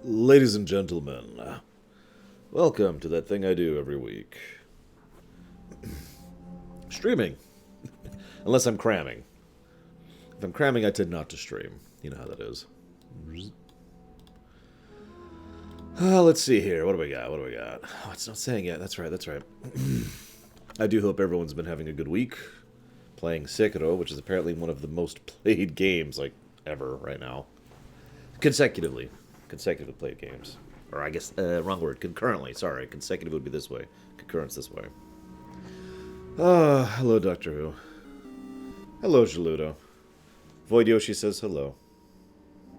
Ladies and gentlemen, welcome to that thing I do every week. Streaming. Unless I'm cramming. If I'm cramming, I tend not to stream. You know how that is. Let's see here. What do we got? Oh, it's not saying yet. That's right. I do hope everyone's been having a good week. Playing Sekiro, which is apparently one of the most played games, ever right now. Consecutively played games. Or I guess, wrong word, concurrently, sorry. Consecutive would be this way. Concurrence this way. Hello, Doctor Who. Hello, Geludo. Void Yoshi says hello.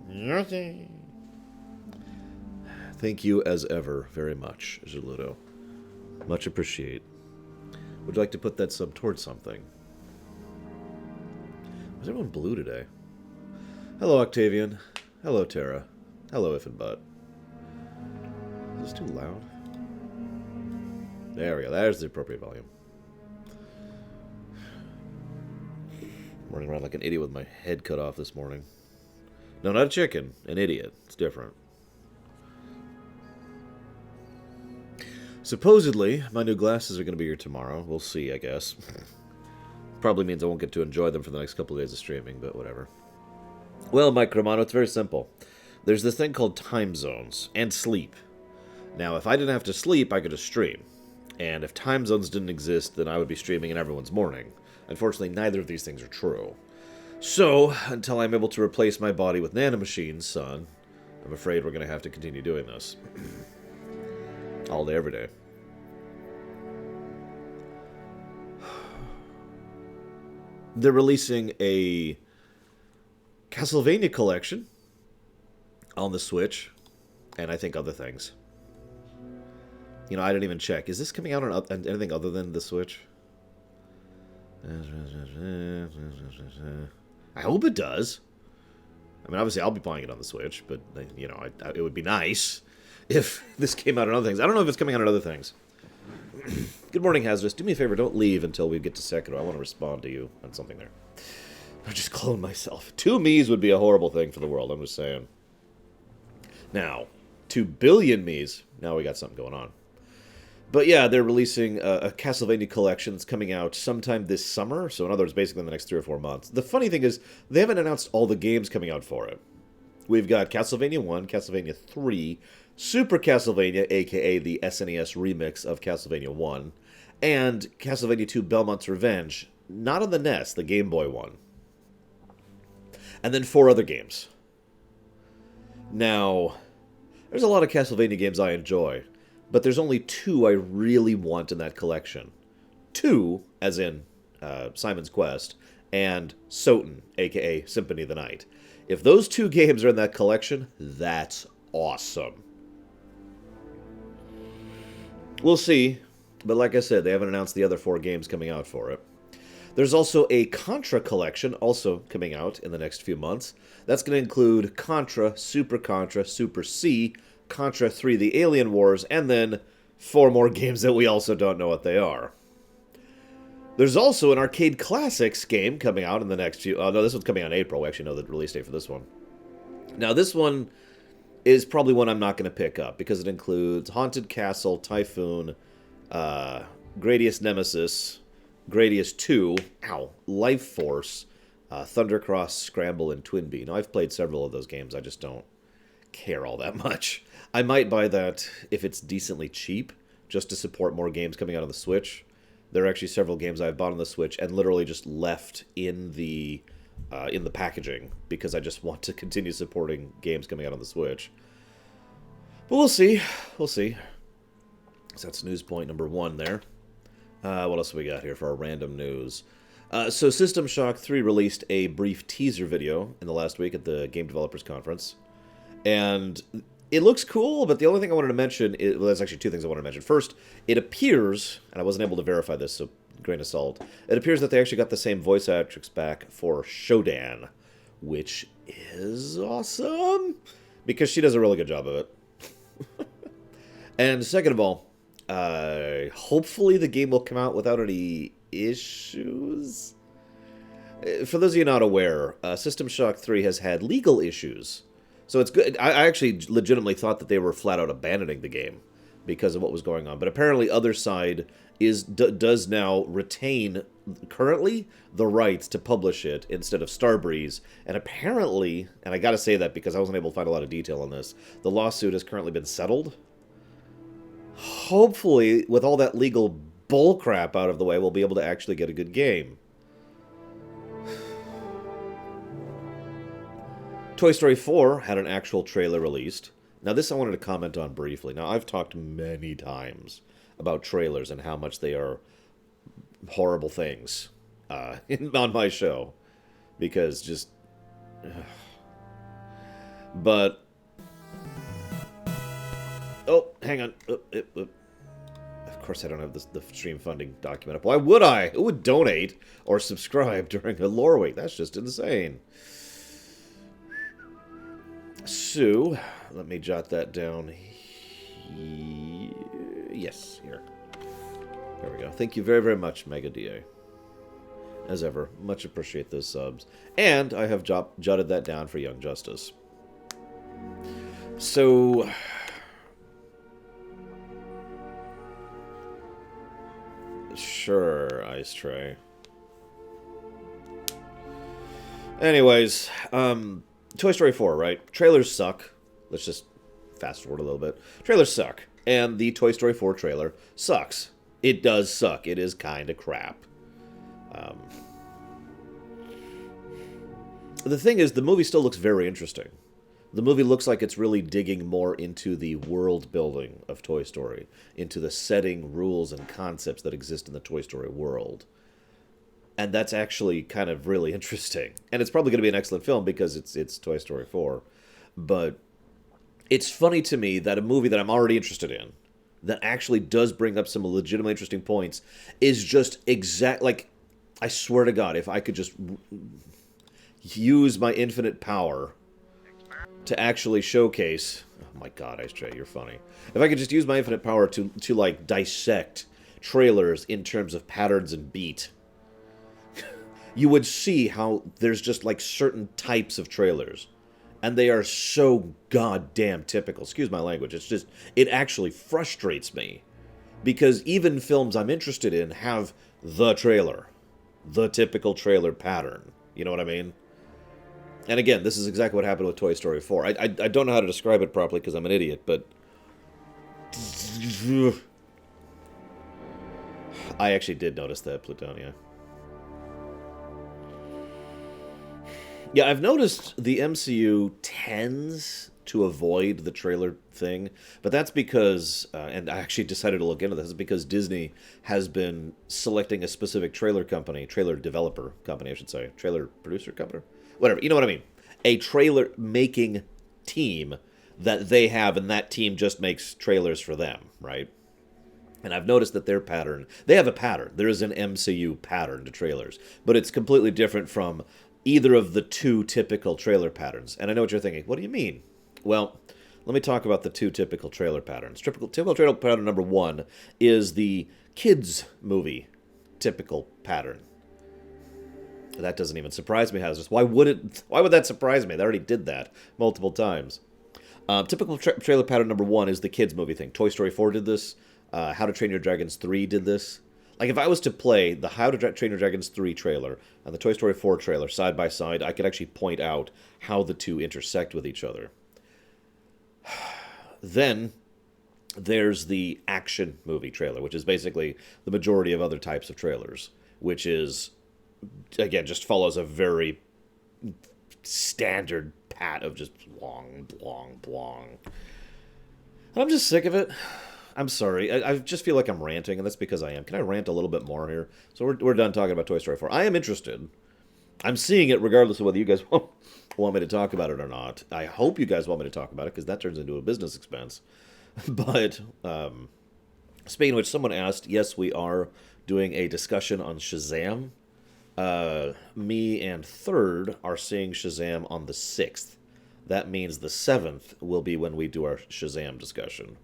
Nothing. Thank you, as ever, very much, Geludo. Much appreciate. Would you like to put that sub towards something? Was everyone blue today? Hello, Octavian. Hello, Tara. Hello, If and But. Is this too loud? There we go. There's the appropriate volume. Running around like an idiot with my head cut off this morning. No, not a chicken. An idiot. It's different. Supposedly, my new glasses are going to be here tomorrow. We'll see, I guess. Probably means I won't get to enjoy them for the next couple of days of streaming, but whatever. Well, Mike Romano, it's very simple. There's this thing called time zones and sleep. Now, if I didn't have to sleep, I could just stream. And if time zones didn't exist, then I would be streaming in everyone's morning. Unfortunately, neither of these things are true. So, until I'm able to replace my body with nanomachines, son, I'm afraid we're going to have to continue doing this. All day, every day. They're releasing a Castlevania collection on the Switch, and I think other things. You know, I didn't even check. Is this coming out on anything other than the Switch? I hope it does. I mean, obviously, I'll be playing it on the Switch, but, you know, it would be nice if this came out on other things. I don't know if it's coming out on other things. Good morning, Hazardous. Do me a favor, don't leave until we get to Sekiro. I want to respond to you on something there. I'll just clone myself. 2 me's would be a horrible thing for the world, I'm just saying. Now, 2 billion me's. Now we got something going on. But yeah, they're releasing a Castlevania collection that's coming out sometime this summer. So in other words, basically in the next 3 or 4 months. The funny thing is, they haven't announced all the games coming out for it. We've got Castlevania 1, Castlevania 3, Super Castlevania, a.k.a. the SNES remix of Castlevania 1, and Castlevania 2 Belmont's Revenge, not on the NES, the Game Boy one. And then 4 other games. Now, there's a lot of Castlevania games I enjoy, but there's only 2 I really want in that collection. 2, as in Simon's Quest, and Soten, a.k.a. Symphony of the Night. If those 2 games are in that collection, that's awesome. We'll see, but like I said, they haven't announced the other 4 games coming out for it. There's also a Contra collection also coming out in the next few months. That's going to include Contra, Super C, Contra 3 The Alien Wars, and then 4 more games that we also don't know what they are. There's also an Arcade Classics game coming out in the next few... Oh, no, this one's coming out in April. We actually know the release date for this one. Now, this one is probably one I'm not going to pick up, because it includes Haunted Castle, Typhoon, Gradius Nemesis, Gradius 2, Life Force, Thundercross, Scramble, and Twinbee. Now, I've played several of those games. I just don't care all that much. I might buy that if it's decently cheap, just to support more games coming out on the Switch. There are actually several games I've bought on the Switch and literally just left in the packaging because I just want to continue supporting games coming out on the Switch. But we'll see. We'll see. So that's news point number 1 there. What else have we got here for our random news? So System Shock 3 released a brief teaser video in the last week at the Game Developers Conference. And it looks cool, but the only thing I wanted to mention is... Well, there's actually 2 things I wanted to mention. First, it appears, and I wasn't able to verify this, so grain of salt, it appears that they actually got the same voice actress back for Shodan, which is awesome, because she does a really good job of it. And second of all, hopefully the game will come out without any issues. For those of you not aware, System Shock 3 has had legal issues. So it's good. I actually legitimately thought that they were flat out abandoning the game because of what was going on. But apparently, other side does now retain currently the rights to publish it instead of Starbreeze. And apparently, and I got to say that because I wasn't able to find a lot of detail on this, the lawsuit has currently been settled. Hopefully, with all that legal bullcrap out of the way, we'll be able to actually get a good game. Toy Story 4 had an actual trailer released. Now, this I wanted to comment on briefly. Now, I've talked many times about trailers and how much they are horrible things on my show. Because just... But... Oh, hang on. Of course I don't have the stream funding document up. Why would I? Who would donate or subscribe during a Loreweek? That's just insane. So, let me jot that down. Yes, here. There we go. Thank you very, very much, Mega DA. As ever, much appreciate those subs. And I have jotted that down for Young Justice. So... Sure, Ice Tray. Anyways, Toy Story 4, right? Trailers suck. Let's just fast forward a little bit. Trailers suck. And the Toy Story 4 trailer sucks. It does suck. It is kind of crap. The thing is, the movie still looks very interesting. The movie looks like it's really digging more into the world building of Toy Story, into the setting, rules, and concepts that exist in the Toy Story world. And that's actually kind of really interesting. And it's probably going to be an excellent film because it's Toy Story 4. But it's funny to me that a movie that I'm already interested in, that actually does bring up some legitimately interesting points, is just like, I swear to God, if I could just use my infinite power to actually showcase... Oh my God, Ice Tray, you're funny. If I could just use my infinite power to like, dissect trailers in terms of patterns and beat, you would see how there's just, like, certain types of trailers. And they are so goddamn typical. Excuse my language. It's just... It actually frustrates me. Because even films I'm interested in have the trailer. The typical trailer pattern. You know what I mean? And again, this is exactly what happened with Toy Story 4. I don't know how to describe it properly because I'm an idiot, but... I actually did notice that, Plutonia. Yeah, I've noticed the MCU tends to avoid the trailer thing, but that's because, and I actually decided to look into this, because Disney has been selecting a specific trailer company, trailer developer company, I should say, trailer producer company, whatever, you know what I mean, a trailer making team that they have, and that team just makes trailers for them, right? And I've noticed that their pattern, they have a pattern, there is an MCU pattern to trailers, but it's completely different from either of the two typical trailer patterns. And I know what you're thinking. What do you mean? Well, let me talk about the two typical trailer patterns. Typical trailer pattern number one is the kids movie typical pattern. That doesn't even surprise me, Hazardous. Why would that surprise me? They already did that multiple times. Typical trailer pattern number one is the kids movie thing. Toy Story 4 did this. How to Train Your Dragons 3 did this. Like, if I was to play the How to Train Your Dragons 3 trailer and the Toy Story 4 trailer side by side, I could actually point out how the two intersect with each other. Then there's the action movie trailer, which is basically the majority of other types of trailers, which is, again, just follows a very standard pat of just blong, blong, blong. I'm just sick of it. I'm sorry. I just feel like I'm ranting, and that's because I am. Can I rant a little bit more here? So we're done talking about Toy Story 4. I am interested. I'm seeing it regardless of whether you guys want me to talk about it or not. I hope you guys want me to talk about it, because that turns into a business expense. But, speaking of which, someone asked, yes, we are doing a discussion on Shazam. Me and Third are seeing Shazam on the 6th. That means the 7th will be when we do our Shazam discussion.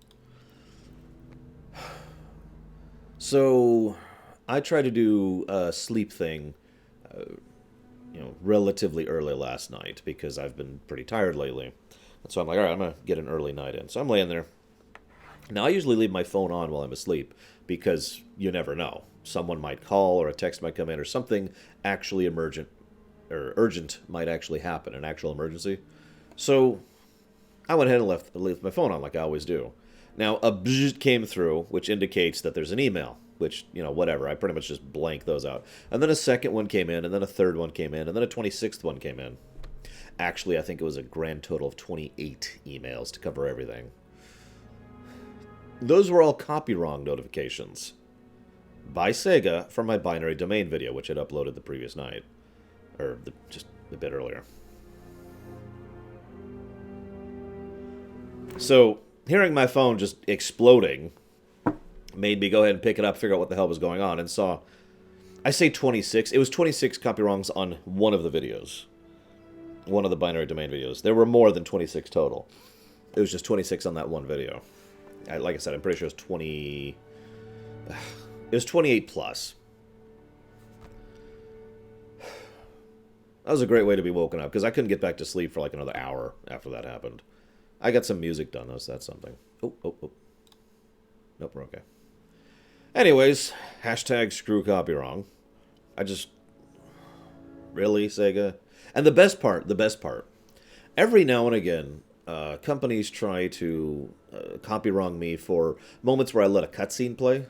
So, I tried to do a sleep thing, relatively early last night, because I've been pretty tired lately. And so I'm like, all right, I'm going to get an early night in. So I'm laying there. Now, I usually leave my phone on while I'm asleep because you never know. Someone might call or a text might come in or something actually emergent or urgent might actually happen, an actual emergency. So I went ahead and left my phone on like I always do. Now, a bzzzt came through, which indicates that there's an email, which, whatever. I pretty much just blank those out. And then a second one came in, and then a third one came in, and then a 26th one came in. Actually, I think it was a grand total of 28 emails to cover everything. Those were all copy wrong notifications by Sega from my binary domain video, which I'd uploaded the previous night. Or just a bit earlier. So, hearing my phone just exploding made me go ahead and pick it up, figure out what the hell was going on, and saw, I say 26, it was 26 copy wrongs on one of the videos. One of the binary domain videos. There were more than 26 total. It was just 26 on that one video. Like I said, I'm pretty sure it was 20... It was 28 plus. That was a great way to be woken up, because I couldn't get back to sleep for like another hour after that happened. I got some music done, though, so that's something. Oh. Nope, we're okay. Anyways, hashtag screw copy wrong. Really, Sega? And the best part, every now and again, companies try to copy wrong me for moments where I let a cutscene play,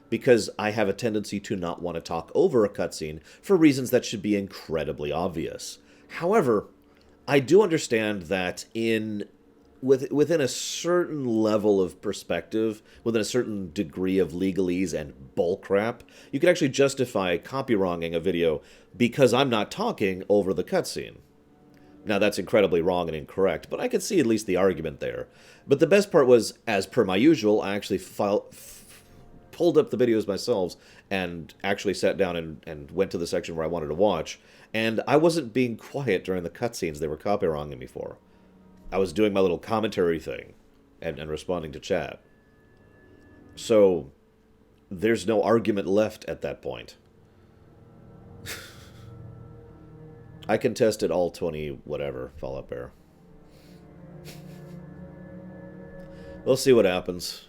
because I have a tendency to not want to talk over a cutscene for reasons that should be incredibly obvious. However, I do understand that within a certain level of perspective, within a certain degree of legalese and bullcrap, you can actually justify copy wronging a video because I'm not talking over the cutscene. Now, that's incredibly wrong and incorrect, but I could see at least the argument there. But the best part was, as per my usual, I actually pulled up the videos myself and actually sat down and went to the section where I wanted to watch, and I wasn't being quiet during the cutscenes they were copy wronging me for. I was doing my little commentary thing and responding to chat. So, there's no argument left at that point. I contested all 20 whatever Fallout Bear. We'll see what happens.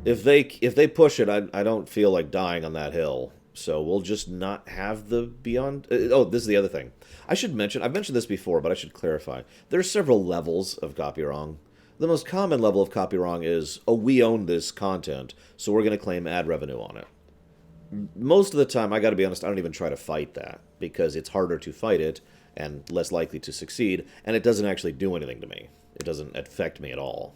If they push it, I don't feel like dying on that hill. So we'll just not have the Beyond... oh, this is the other thing. I've mentioned this before, but I should clarify. There's several levels of copy wrong. The most common level of copy wrong is, oh, we own this content, so we're going to claim ad revenue on it. Most of the time, I got to be honest, I don't even try to fight that, because it's harder to fight it and less likely to succeed, and it doesn't actually do anything to me. It doesn't affect me at all.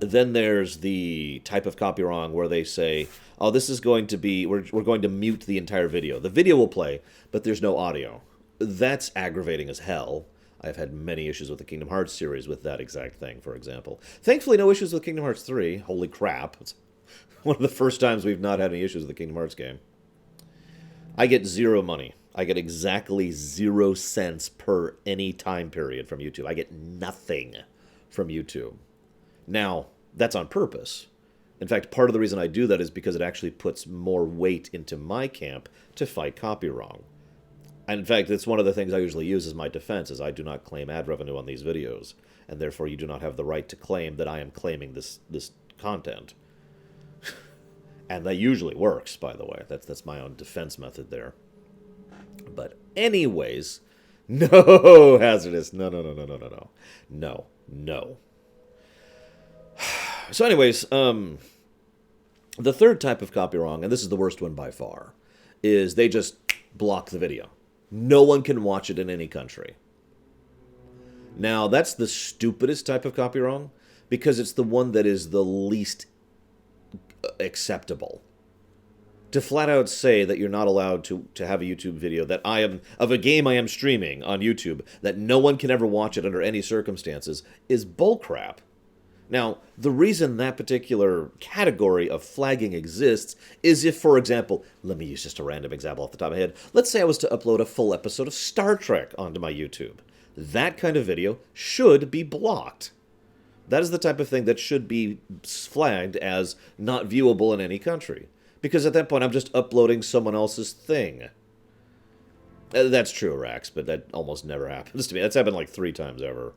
Then there's the type of copy wrong where they say, oh, this is going to be, we're going to mute the entire video. The video will play, but there's no audio. That's aggravating as hell. I've had many issues with the Kingdom Hearts series with that exact thing, for example. Thankfully, no issues with Kingdom Hearts 3. Holy crap. It's one of the first times we've not had any issues with the Kingdom Hearts game. I get zero money. I get exactly 0 cents per any time period from YouTube. I get nothing from YouTube. Now, that's on purpose. In fact, part of the reason I do that is because it actually puts more weight into my camp to fight copy wrong. And in fact, it's one of the things I usually use as my defense, is I do not claim ad revenue on these videos, and therefore you do not have the right to claim that I am claiming this content. And that usually works, by the way. That's my own defense method there. But anyways, no, Hazardous. No. So anyways, the third type of copy wrong, and this is the worst one by far, is they just block the video. No one can watch it in any country. Now, that's the stupidest type of copy wrong, because it's the one that is the least acceptable. To flat out say that you're not allowed to have a YouTube video of a game I am streaming on YouTube, that no one can ever watch it under any circumstances, is bullcrap. Now, the reason that particular category of flagging exists is if, for example, let me use just a random example off the top of my head. Let's say I was to upload a full episode of Star Trek onto my YouTube. That kind of video should be blocked. That is the type of thing that should be flagged as not viewable in any country. Because at that point, I'm just uploading someone else's thing. That's true, Rax, but that almost never happens to me. That's happened like 3 times ever.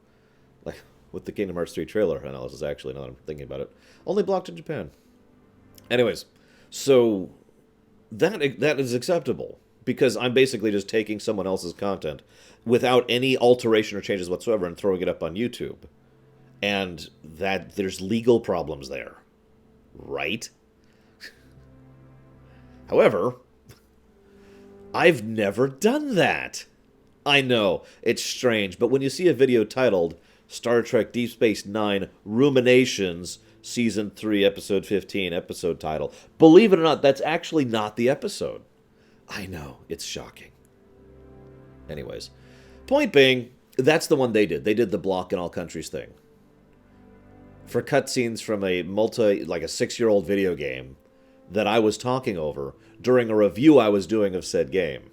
Like, with the Kingdom Hearts 3 trailer analysis, actually, now that I'm thinking about it. Only blocked in Japan. Anyways, so that is acceptable because I'm basically just taking someone else's content without any alteration or changes whatsoever and throwing it up on YouTube. And that there's legal problems there. Right? However, I've never done that. I know, it's strange, but when you see a video titled Star Trek Deep Space Nine Ruminations, Season 3, Episode 15, episode title, believe it or not, that's actually not the episode. I know, it's shocking. Anyways, point being, that's the one they did. They did the block in all countries thing. For cutscenes from a like a 6-year-old video game that I was talking over during a review I was doing of said game.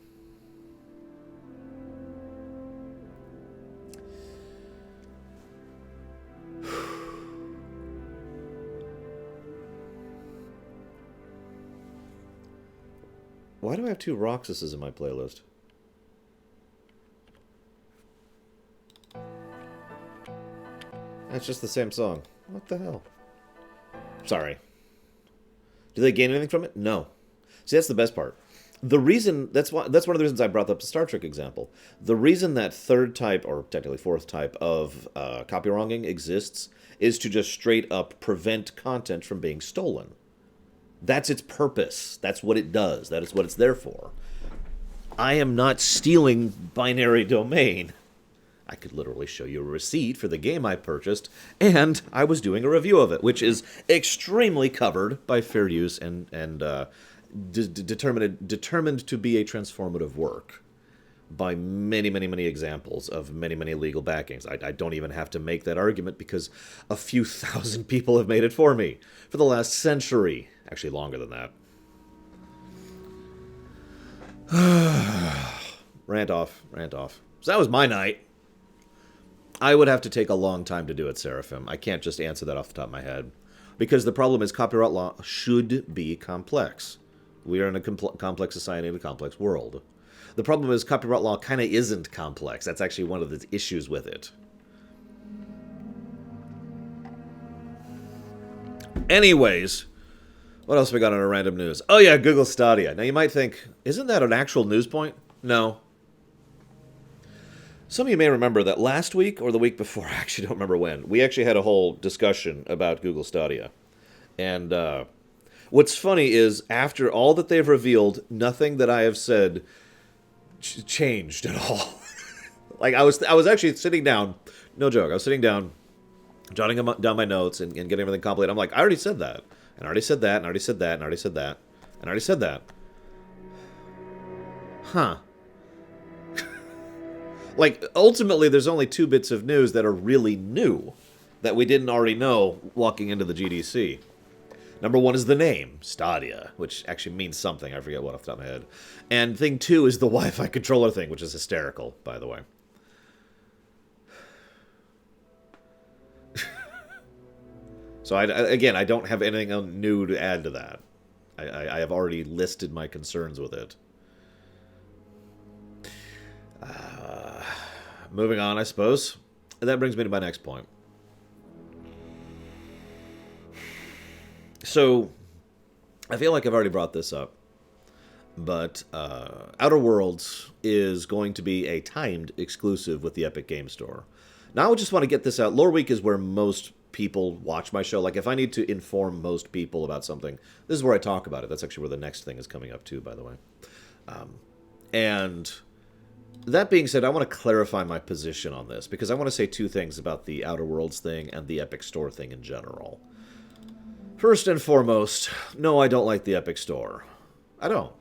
Why do I have 2 Roxases in my playlist? That's just the same song. What the hell? Sorry. Do they gain anything from it? No. See, that's the best part. The reason, that's one of the reasons I brought up the Star Trek example. The reason that 3rd type, or technically 4th type, of copy wronging exists is to just straight up prevent content from being stolen. That's its purpose. That's what it does. That is what it's there for. I am not stealing binary domain. I could literally show you a receipt for the game I purchased, and I was doing a review of it, which is extremely covered by fair use and determined to be a transformative work by many, many, many examples of many, many legal backings. I don't even have to make that argument because a few thousand people have made it for me for the last century. Actually, longer than that. Rant off. So that was my night. I would have to take a long time to do it, Seraphim. I can't just answer that off the top of my head. Because the problem is copyright law should be complex. We are in a complex society in a complex world. The problem is copyright law kind of isn't complex. That's actually one of the issues with it. Anyways, what else have we got on our random news? Oh yeah, Google Stadia. Now you might think, isn't that an actual news point? No. Some of you may remember that last week or the week before, I actually don't remember when, we actually had a whole discussion about Google Stadia. And what's funny is, after all that they've revealed, nothing that I have said changed at all. Like, I was actually sitting down, no joke, I was sitting down, jotting down my notes and getting everything completed. I'm like, I already said that, and I already said that, and I already said that, and I already said that, and I already said that. Huh. Like, ultimately, there's only 2 bits of news that are really new that we didn't already know walking into the GDC. Number 1 is the name, Stadia, which actually means something. I forget what off the top of my head. And thing 2 is the Wi-Fi controller thing, which is hysterical, by the way. So, again, I don't have anything new to add to that. I have already listed my concerns with it. Moving on, I suppose. And that brings me to my next point. So, I feel like I've already brought this up, but Outer Worlds is going to be a timed exclusive with the Epic Game Store. Now, I just want to get this out. Loreweek is where most people watch my show. Like, if I need to inform most people about something, this is where I talk about it. That's actually where the next thing is coming up, too, by the way. And that being said, I want to clarify my position on this, because I want to say 2 things about the Outer Worlds thing and the Epic Store thing in general. First and foremost, no, I don't like the Epic Store. I don't.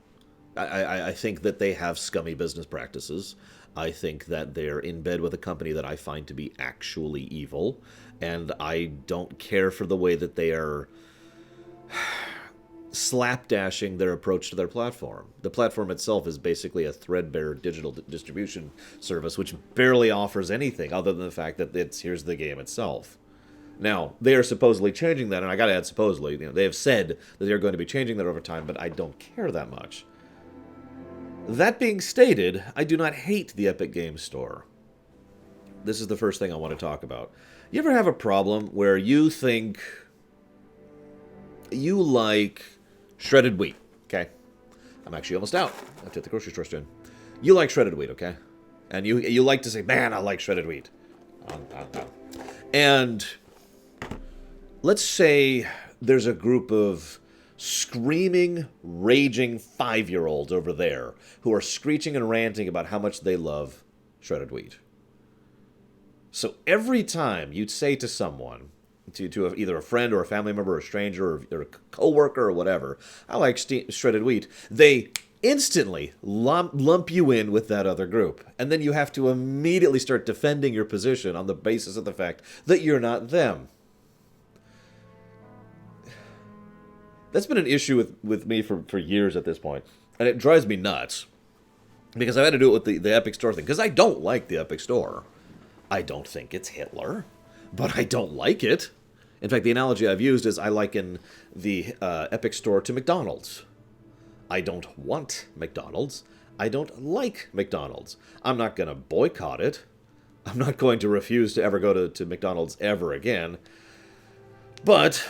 I think that they have scummy business practices. I think that they're in bed with a company that I find to be actually evil, and I don't care for the way that they are slapdashing their approach to their platform. The platform itself is basically a threadbare digital distribution service, which barely offers anything other than the fact that here's the game itself. Now, they are supposedly changing that, and I gotta add supposedly, they have said that they're going to be changing that over time, but I don't care that much. That being stated, I do not hate the Epic Games Store. This is the first thing I want to talk about. You ever have a problem where you think you like shredded wheat, okay? I'm actually almost out. I have to hit the grocery store soon. You like shredded wheat, okay? And you like to say, man, I like shredded wheat. And let's say there's a group of screaming, raging 5-year-olds over there who are screeching and ranting about how much they love shredded wheat. So every time you'd say to someone, to either a friend or a family member or a stranger or a coworker or whatever, I like shredded wheat, they instantly lump you in with that other group. And then you have to immediately start defending your position on the basis of the fact that you're not them. That's been an issue with me for years at this point. And it drives me nuts. Because I've had to do it with the Epic Store thing. Because I don't like the Epic Store. I don't think it's Hitler. But I don't like it. In fact, the analogy I've used is I liken the Epic Store to McDonald's. I don't want McDonald's. I don't like McDonald's. I'm not going to boycott it. I'm not going to refuse to ever go to McDonald's ever again. But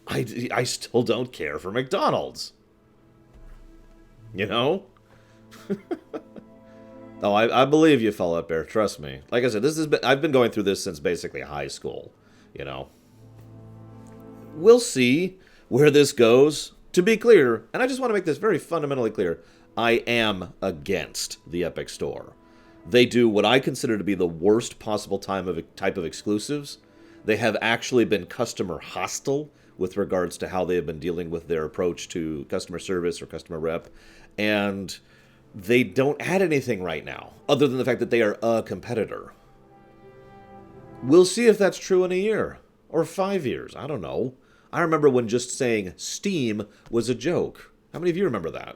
I still don't care for McDonald's. You know? Oh, I believe you, Fall Out Bear. Trust me. Like I said, I've been going through this since basically high school. You know? We'll see where this goes. To be clear, and I just want to make this very fundamentally clear, I am against the Epic Store. They do what I consider to be the worst possible type of exclusives. They have actually been customer hostile with regards to how they have been dealing with their approach to customer service or customer rep. And they don't add anything right now, other than the fact that they are a competitor. We'll see if that's true in a year. Or 5 years. I don't know. I remember when just saying Steam was a joke. How many of you remember that?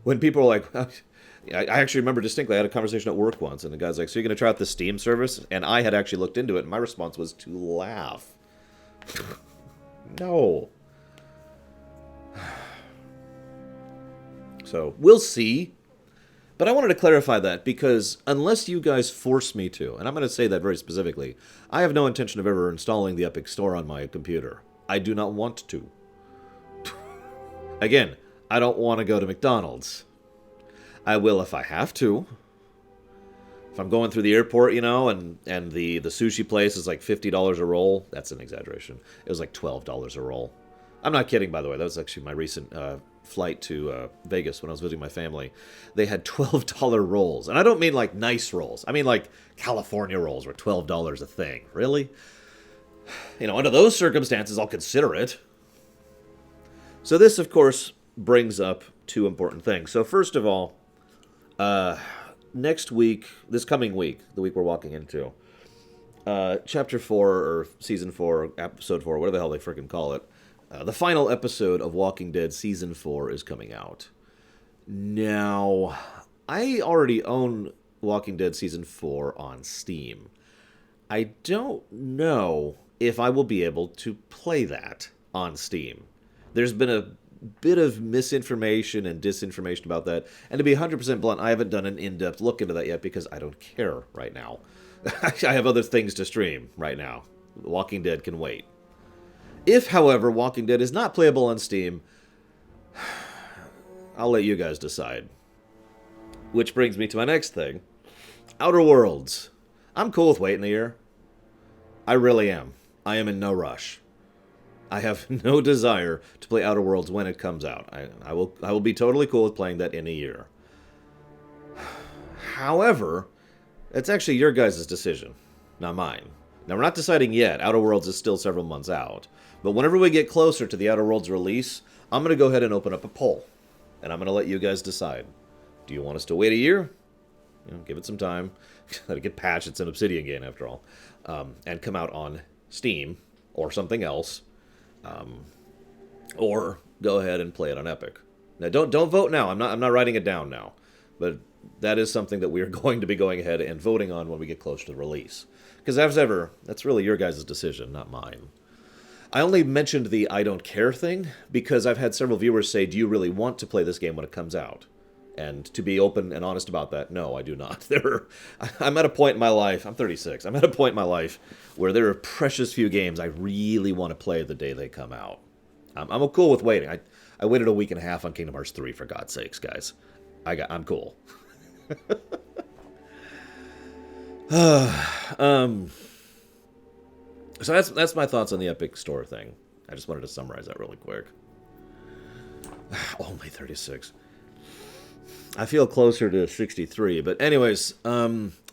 When people were like... I actually remember distinctly, I had a conversation at work once, and the guy's like, so you're going to try out the Steam service? And I had actually looked into it, and my response was to laugh. No. So, we'll see. But I wanted to clarify that, because unless you guys force me to, and I'm going to say that very specifically, I have no intention of ever installing the Epic Store on my computer. I do not want to. Again, I don't want to go to McDonald's. I will if I have to. If I'm going through the airport, you know, and the sushi place is like $50 a roll. That's an exaggeration. It was like $12 a roll. I'm not kidding, by the way. That was actually my recent flight to Vegas when I was visiting my family. They had $12 rolls. And I don't mean like nice rolls. I mean like California rolls were $12 a thing. Really? You know, under those circumstances, I'll consider it. So this, of course, brings up two important things. So first of all, next week, this coming week, the week we're walking into, Chapter 4, or Season 4, Episode 4, whatever the hell they freaking call it, the final episode of Walking Dead Season 4 is coming out. Now, I already own Walking Dead Season 4 on Steam. I don't know if I will be able to play that on Steam. There's been a bit of misinformation and disinformation about that. And to be 100% blunt, I haven't done an in-depth look into that yet because I don't care right now. I have other things to stream right now. Walking Dead can wait. If, however, Walking Dead is not playable on Steam, I'll let you guys decide. Which brings me to my next thing. Outer Worlds. I'm cool with waiting a year. I really am. I am in no rush. I have no desire to play Outer Worlds when it comes out. I will be totally cool with playing that in a year. However, it's actually your guys' decision, not mine. Now, we're not deciding yet. Outer Worlds is still several months out. But whenever we get closer to the Outer Worlds release, I'm going to go ahead and open up a poll. And I'm going to let you guys decide. Do you want us to wait a year? You know, give it some time. Let it get patched. It's an Obsidian game, after all. And come out on Steam or something else. Or go ahead and play it on Epic. Now, don't vote now. I'm not writing it down now. But that is something that we are going to be going ahead and voting on when we get close to the release. Because as ever, that's really your guys' decision, not mine. I only mentioned the I don't care thing because I've had several viewers say, do you really want to play this game when it comes out? And to be open and honest about that, no, I do not. I'm at a point in my life, I'm 36, I'm at a point in my life where there are precious few games I really want to play the day they come out. I'm cool with waiting. I waited a week and a half on Kingdom Hearts 3, for God's sakes, guys. I'm cool. So that's my thoughts on the Epic Store thing. I just wanted to summarize that really quick. Only 36. I feel closer to 63, but anyways,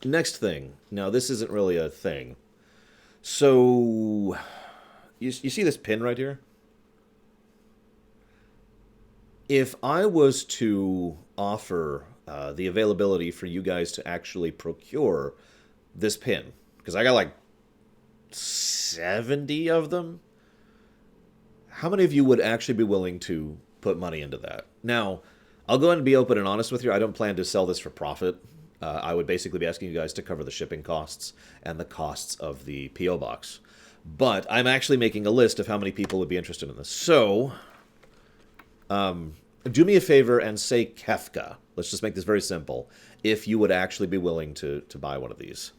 next thing. Now, this isn't really a thing. So, you see this pin right here? If I was to offer the availability for you guys to actually procure this pin, because I got like 70 of them, how many of you would actually be willing to put money into that? Now, I'll go ahead and be open and honest with you. I don't plan to sell this for profit. I would basically be asking you guys to cover the shipping costs and the costs of the P.O. box. But I'm actually making a list of how many people would be interested in this. So, do me a favor and say Kefka. Let's just make this very simple. If you would actually be willing to buy one of these.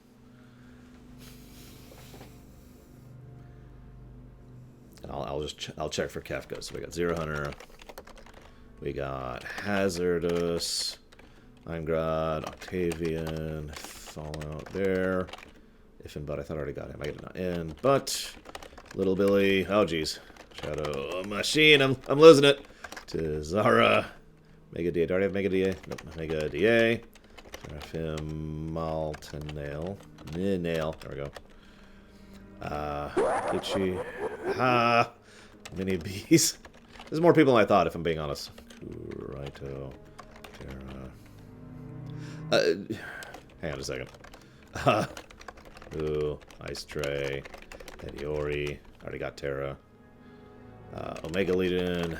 I'll check for Kefka. So we got Zero Hunter. We got Hazardous, Eingrad, Octavian, Fallout there. If and but, I thought I already got him. I did not end. But, Little Billy, oh geez. Shadow Machine, I'm losing it. To Zara, Mega DA. Do I already have Mega DA? Nope, Mega DA. Seraphim, Maltanail. Nail, there we go. Itchy. Ha! Mini Bees. There's more people than I thought, if I'm being honest. Kurito, Terra. Hang on a second. Ooh, Ice Tray, Ediori. Already got Terra. Omega Legion,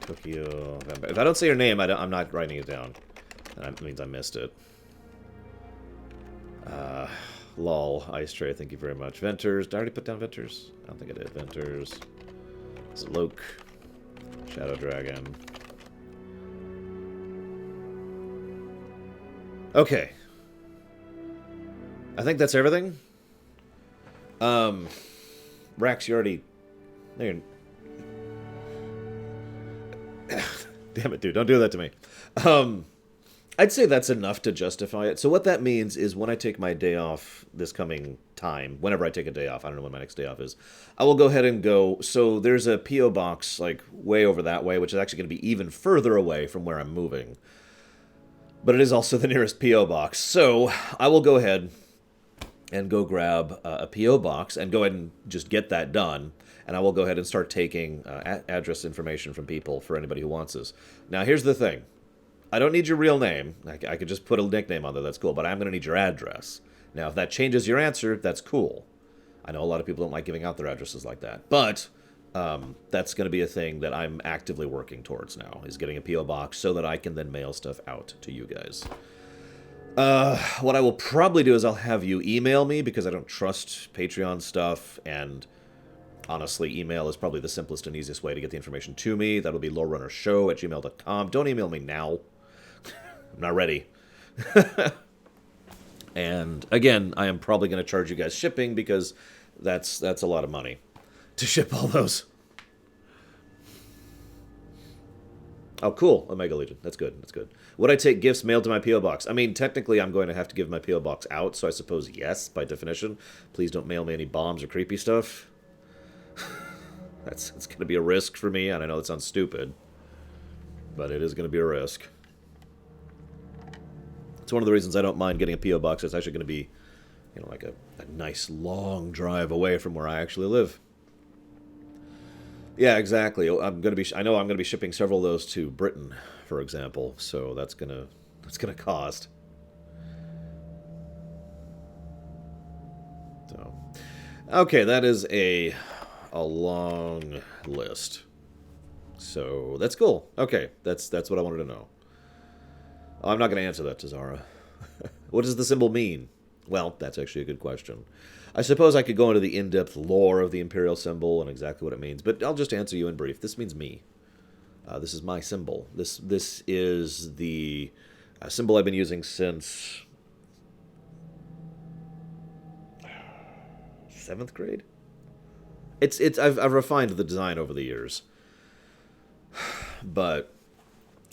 Tokyo. If I don't say your name, I'm not writing it down. That means I missed it. Lol, Ice Tray. Thank you very much. Venters. Did I already put down Venters? I don't think I did. Venters. Zloke. Shadow Dragon. Okay. I think that's everything. Rax, you already... There. Damn it, dude. Don't do that to me. I'd say that's enough to justify it. So what that means is when I take my day off this coming time, whenever I take a day off, I don't know when my next day off is, I will go ahead and go... So there's a P.O. box, like, way over that way, which is actually going to be even further away from where I'm moving. But it is also the nearest P.O. box. So I will go ahead and go grab a P.O. box and go ahead and just get that done. And I will go ahead and start taking address information from people for anybody who wants this. Now, here's the thing. I don't need your real name. I could just put a nickname on there. That's cool. But I'm going to need your address. Now, if that changes your answer, that's cool. I know a lot of people don't like giving out their addresses like that. But that's going to be a thing that I'm actively working towards now, is getting a P.O. box so that I can then mail stuff out to you guys. What I will probably do is I'll have you email me because I don't trust Patreon stuff, and honestly, email is probably the simplest and easiest way to get the information to me. That'll be lorerunnershow@gmail.com. Don't email me now. I'm not ready. And again, I am probably going to charge you guys shipping because that's a lot of money to ship all those. Oh, cool. Omega Legion. That's good. That's good. Would I take gifts mailed to my P.O. box? I mean, technically, I'm going to have to give my P.O. box out, so I suppose yes, by definition. Please don't mail me any bombs or creepy stuff. It's going to be a risk for me, and I know that sounds stupid, but it is going to be a risk. It's one of the reasons I don't mind getting a P.O. box. It's actually going to be, you know, like a nice long drive away from where I actually live. Yeah, exactly. I know I'm going to be shipping several of those to Britain, for example. So that's going to cost. So, okay, that is a long list. So that's cool. Okay, that's what I wanted to know. Oh, I'm not going to answer that to Zara. What does the symbol mean? Well, that's actually a good question. I suppose I could go into the in-depth lore of the Imperial symbol and exactly what it means, but I'll just answer you in brief. This means me. This is my symbol. This is the symbol I've been using since 7th grade. I've refined the design over the years, but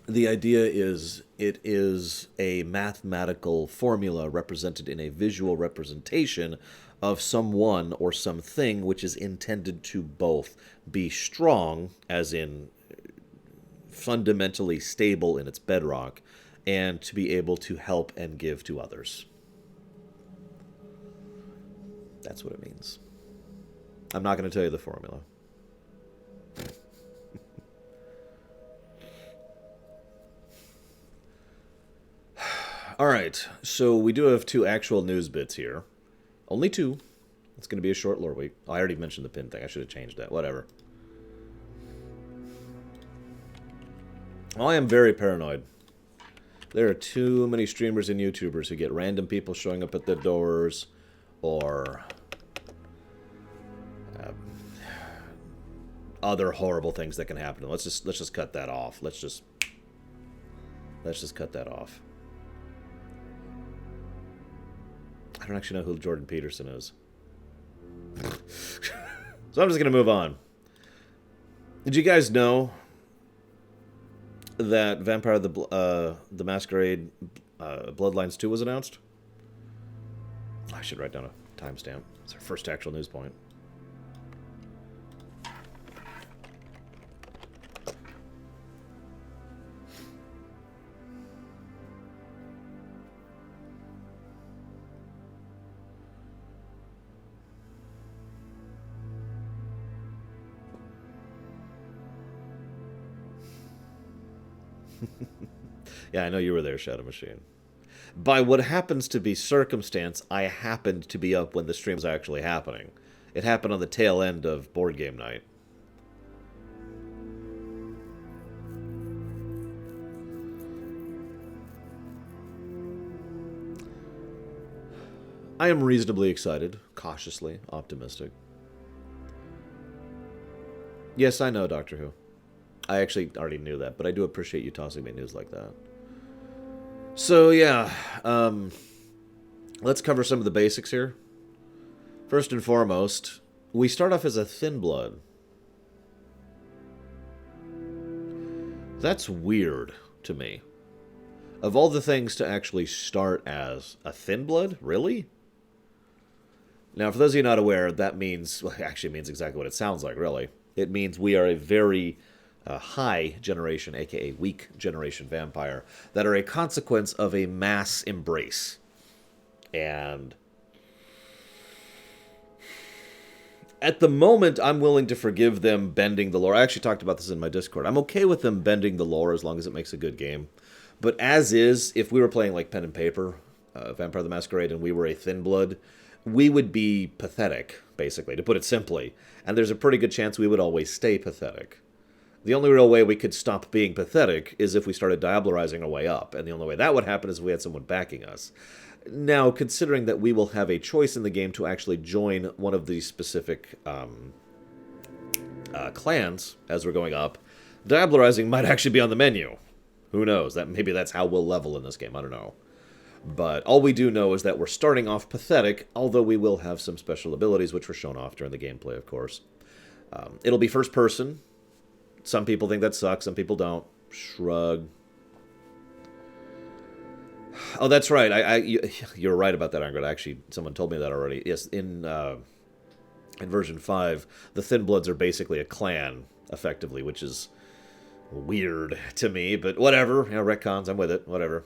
the idea is it is a mathematical formula represented in a visual representation of someone or something which is intended to both be strong, as in fundamentally stable in its bedrock, and to be able to help and give to others. That's what it means. I'm not going to tell you the formula. All right, so we do have 2 actual news bits here. Only 2. It's going to be a short lore week. Oh, I already mentioned the pin thing. I should have changed that. Whatever. I am very paranoid. There are too many streamers and YouTubers who get random people showing up at their doors, or other horrible things that can happen. Let's just cut that off. Let's just cut that off. I don't actually know who Jordan Peterson is. So I'm just going to move on. Did you guys know that Vampire the Masquerade Bloodlines 2 was announced? I should write down a timestamp. It's our first actual news point. Yeah, I know you were there, Shadow Machine. By what happens to be circumstance, I happened to be up when the stream was actually happening. It happened on the tail end of board game night. I am reasonably excited, cautiously optimistic. Yes, I know, Doctor Who. I actually already knew that, but I do appreciate you tossing me news like that. So, yeah, let's cover some of the basics here. First and foremost, we start off as a thin blood. That's weird to me. Of all the things to actually start as a thin blood, really? Now, for those of you not aware, that means, well, it actually means exactly what it sounds like, really. It means we are a very high generation, aka weak generation vampire, that are a consequence of a mass embrace. And at the moment, I'm willing to forgive them bending the lore. I actually talked about this in my Discord. I'm okay with them bending the lore as long as it makes a good game. But as is, if we were playing like pen and paper, Vampire the Masquerade, and we were a thin blood, we would be pathetic, basically, to put it simply. And there's a pretty good chance we would always stay pathetic. The only real way we could stop being pathetic is if we started diablerizing our way up, and the only way that would happen is if we had someone backing us. Now, considering that we will have a choice in the game to actually join one of these specific clans as we're going up, diablerizing might actually be on the menu. Who knows? Maybe that's how we'll level in this game, I don't know. But all we do know is that we're starting off pathetic, although we will have some special abilities, which were shown off during the gameplay, of course. It'll be first person. Some people think that sucks, some people don't. Shrug. Oh, that's right. You're right about that, Ingrid. Actually, someone told me that already. Yes, in version 5, the Thin Bloods are basically a clan, effectively, which is weird to me, but whatever. You know, retcons, I'm with it. Whatever.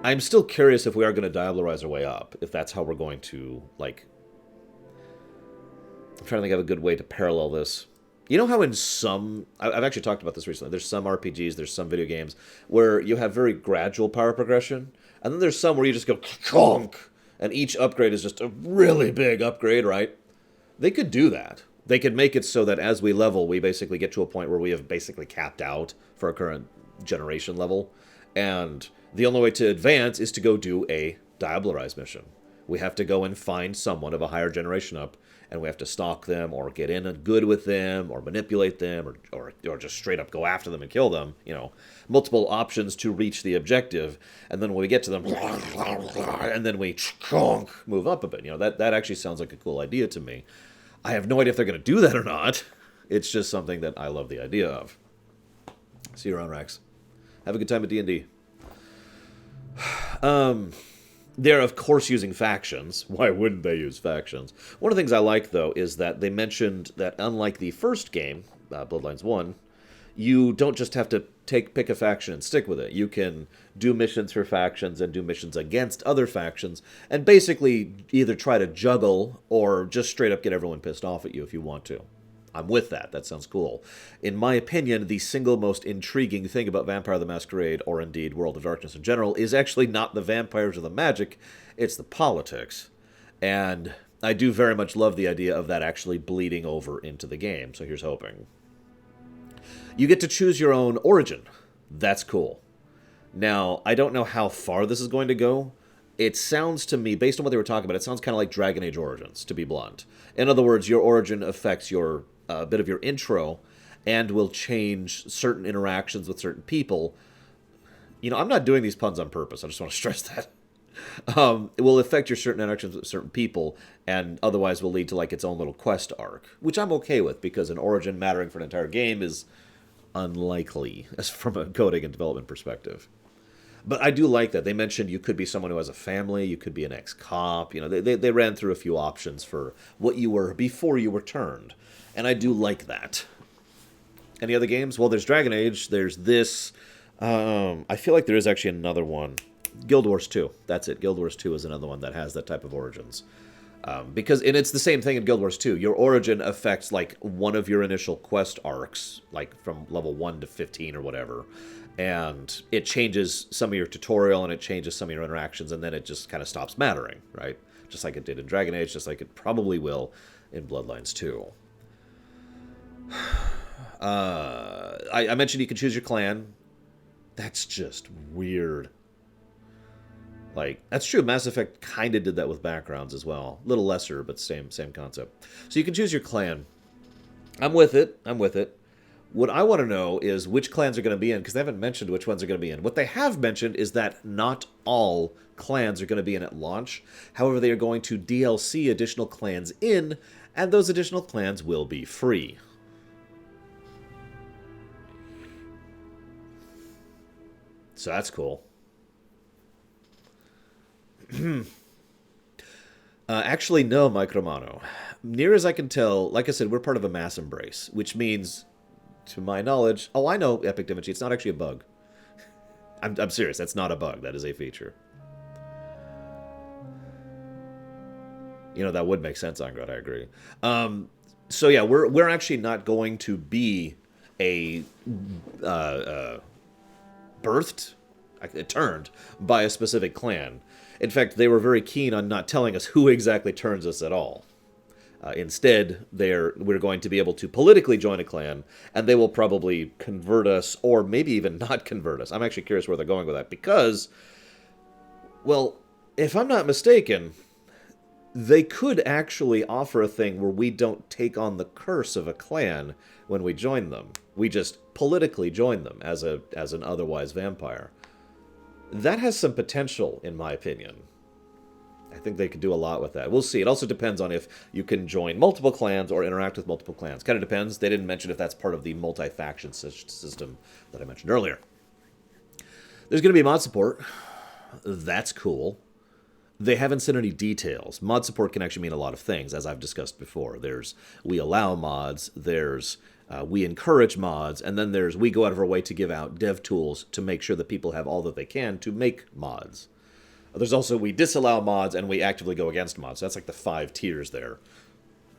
I'm still curious if we are going to diablerize our way up, if that's how we're going to, like... I'm trying to think of a good way to parallel this. You know how in some... I've actually talked about this recently. There's some RPGs, there's some video games where you have very gradual power progression, and then there's some where you just go chonk, and each upgrade is just a really big upgrade, right? They could do that. They could make it so that as we level, we basically get to a point where we have basically capped out for our current generation level, and the only way to advance is to go do a diablerize mission. We have to go and find someone of a higher generation up, and we have to stalk them or get in good with them or manipulate them or just straight up go after them and kill them. Multiple options to reach the objective. And then when we get to them, and then we move up a bit. That actually sounds like a cool idea to me. I have no idea if they're going to do that or not. It's just something that I love the idea of. See you around, Rex. Have a good time at D&D. They're, of course, using factions. Why wouldn't they use factions? One of the things I like, though, is that they mentioned that unlike the first game, Bloodlines 1, you don't just have to pick a faction and stick with it. You can do missions for factions and do missions against other factions, and basically either try to juggle or just straight up get everyone pissed off at you if you want to. I'm with that. That sounds cool. In my opinion, the single most intriguing thing about Vampire the Masquerade, or indeed World of Darkness in general, is actually not the vampires or the magic, it's the politics. And I do very much love the idea of that actually bleeding over into the game, so here's hoping. You get to choose your own origin. That's cool. Now, I don't know how far this is going to go. It sounds to me, based on what they were talking about, it sounds kind of like Dragon Age Origins, to be blunt. In other words, your origin affects your bit of your intro and will change certain interactions with certain people. I'm not doing these puns on purpose. I just want to stress that. It will affect your certain interactions with certain people and otherwise will lead to like its own little quest arc, which I'm okay with because an origin mattering for an entire game is unlikely as from a coding and development perspective. But I do like that. They mentioned you could be someone who has a family, you could be an ex-cop. They ran through a few options for what you were before you were turned. And I do like that. Any other games? Well, there's Dragon Age. There's this. I feel like there is actually another one. Guild Wars 2. That's it. Guild Wars 2 is another one that has that type of origins. And it's the same thing in Guild Wars 2. Your origin affects, like, one of your initial quest arcs, like, from level 1 to 15 or whatever. And it changes some of your tutorial, and it changes some of your interactions, and then it just kind of stops mattering, right? Just like it did in Dragon Age, just like it probably will in Bloodlines 2. I mentioned you can choose your clan. That's just weird. Like, that's true. Mass Effect kind of did that with backgrounds as well. A little lesser, but same concept. So you can choose your clan. I'm with it. What I want to know is which clans are going to be in, because they haven't mentioned which ones are going to be in. What they have mentioned is that not all clans are going to be in at launch. However, they are going to DLC additional clans in, and those additional clans will be free. So that's cool. Actually, no, Mike Romano. Near as I can tell, like I said, we're part of a mass embrace, which means, to my knowledge... Oh, I know, Epic Demacy. It's not actually a bug. I'm serious. That's not a bug. That is a feature. That would make sense, Angrod. I agree. So, yeah, we're actually not going to be a... turned by a specific clan. In fact, they were very keen on not telling us who exactly turns us at all. Instead, we're going to be able to politically join a clan, and they will probably convert us, or maybe even not convert us. I'm actually curious where they're going with that, because, well, if I'm not mistaken, they could actually offer a thing where we don't take on the curse of a clan when we join them. We just politically join them as an otherwise vampire. That has some potential, in my opinion. I think they could do a lot with that. We'll see. It also depends on if you can join multiple clans or interact with multiple clans. Kind of depends. They didn't mention if that's part of the multi-faction system that I mentioned earlier. There's going to be mod support. That's cool. They haven't said any details. Mod support can actually mean a lot of things, as I've discussed before. There's we allow mods, there's we encourage mods, and then there's we go out of our way to give out dev tools to make sure that people have all that they can to make mods. There's also we disallow mods and we actively go against mods. So that's like the 5 tiers there.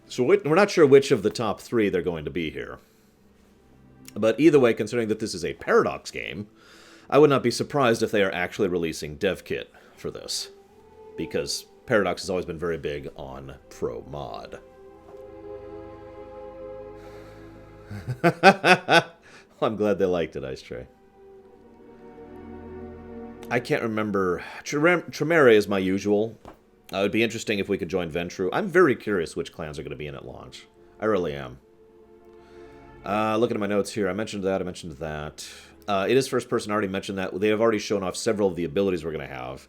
So we're not sure which of the top 3 they're going to be here. But either way, considering that this is a Paradox game, I would not be surprised if they are actually releasing dev kit for this. Because Paradox has always been very big on pro mod. I'm glad they liked it, Ice Tray. I can't remember. Tremere is my usual It would be interesting if we could join Ventru. I'm very curious which clans are going to be in at launch. I really am. Looking at my notes here, I mentioned that, it is first person, I already mentioned that. They have already shown off several of the abilities we're going to have.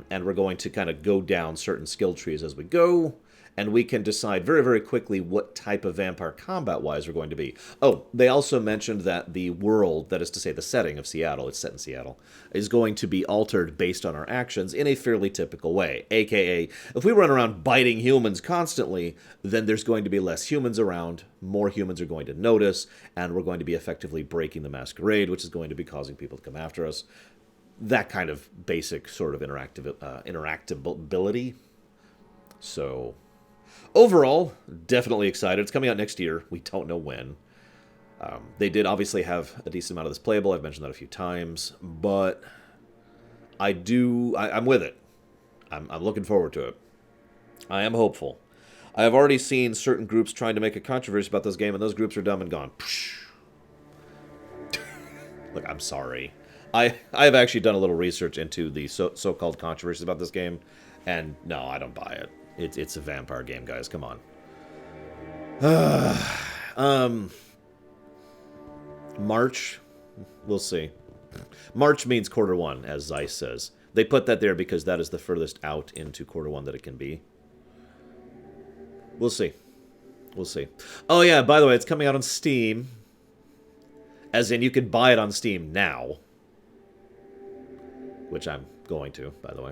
And we're going to kind of go down certain skill trees as we go. And we can decide very, very quickly what type of vampire combat-wise we're going to be. Oh, they also mentioned that the world, that is to say the setting of Seattle, it's set in Seattle, is going to be altered based on our actions in a fairly typical way. AKA, if we run around biting humans constantly, then there's going to be less humans around, more humans are going to notice, and we're going to be effectively breaking the masquerade, which is going to be causing people to come after us. That kind of basic sort of interactability. So... overall, definitely excited. It's coming out next year. We don't know when. They did obviously have a decent amount of this playable. I've mentioned that a few times. But I'm with it. I'm looking forward to it. I am hopeful. I have already seen certain groups trying to make a controversy about this game, and those groups are dumb and gone. Look, I'm sorry. I have actually done a little research into the so-called controversies about this game, and no, I don't buy it. It's a vampire game, guys. Come on. March, we'll see. March means quarter one, as Zeiss says. They put that there because that is the furthest out into quarter one that it can be. We'll see. We'll see. Oh yeah, by the way, it's coming out on Steam. As in, you can buy it on Steam now. Which I'm going to, by the way.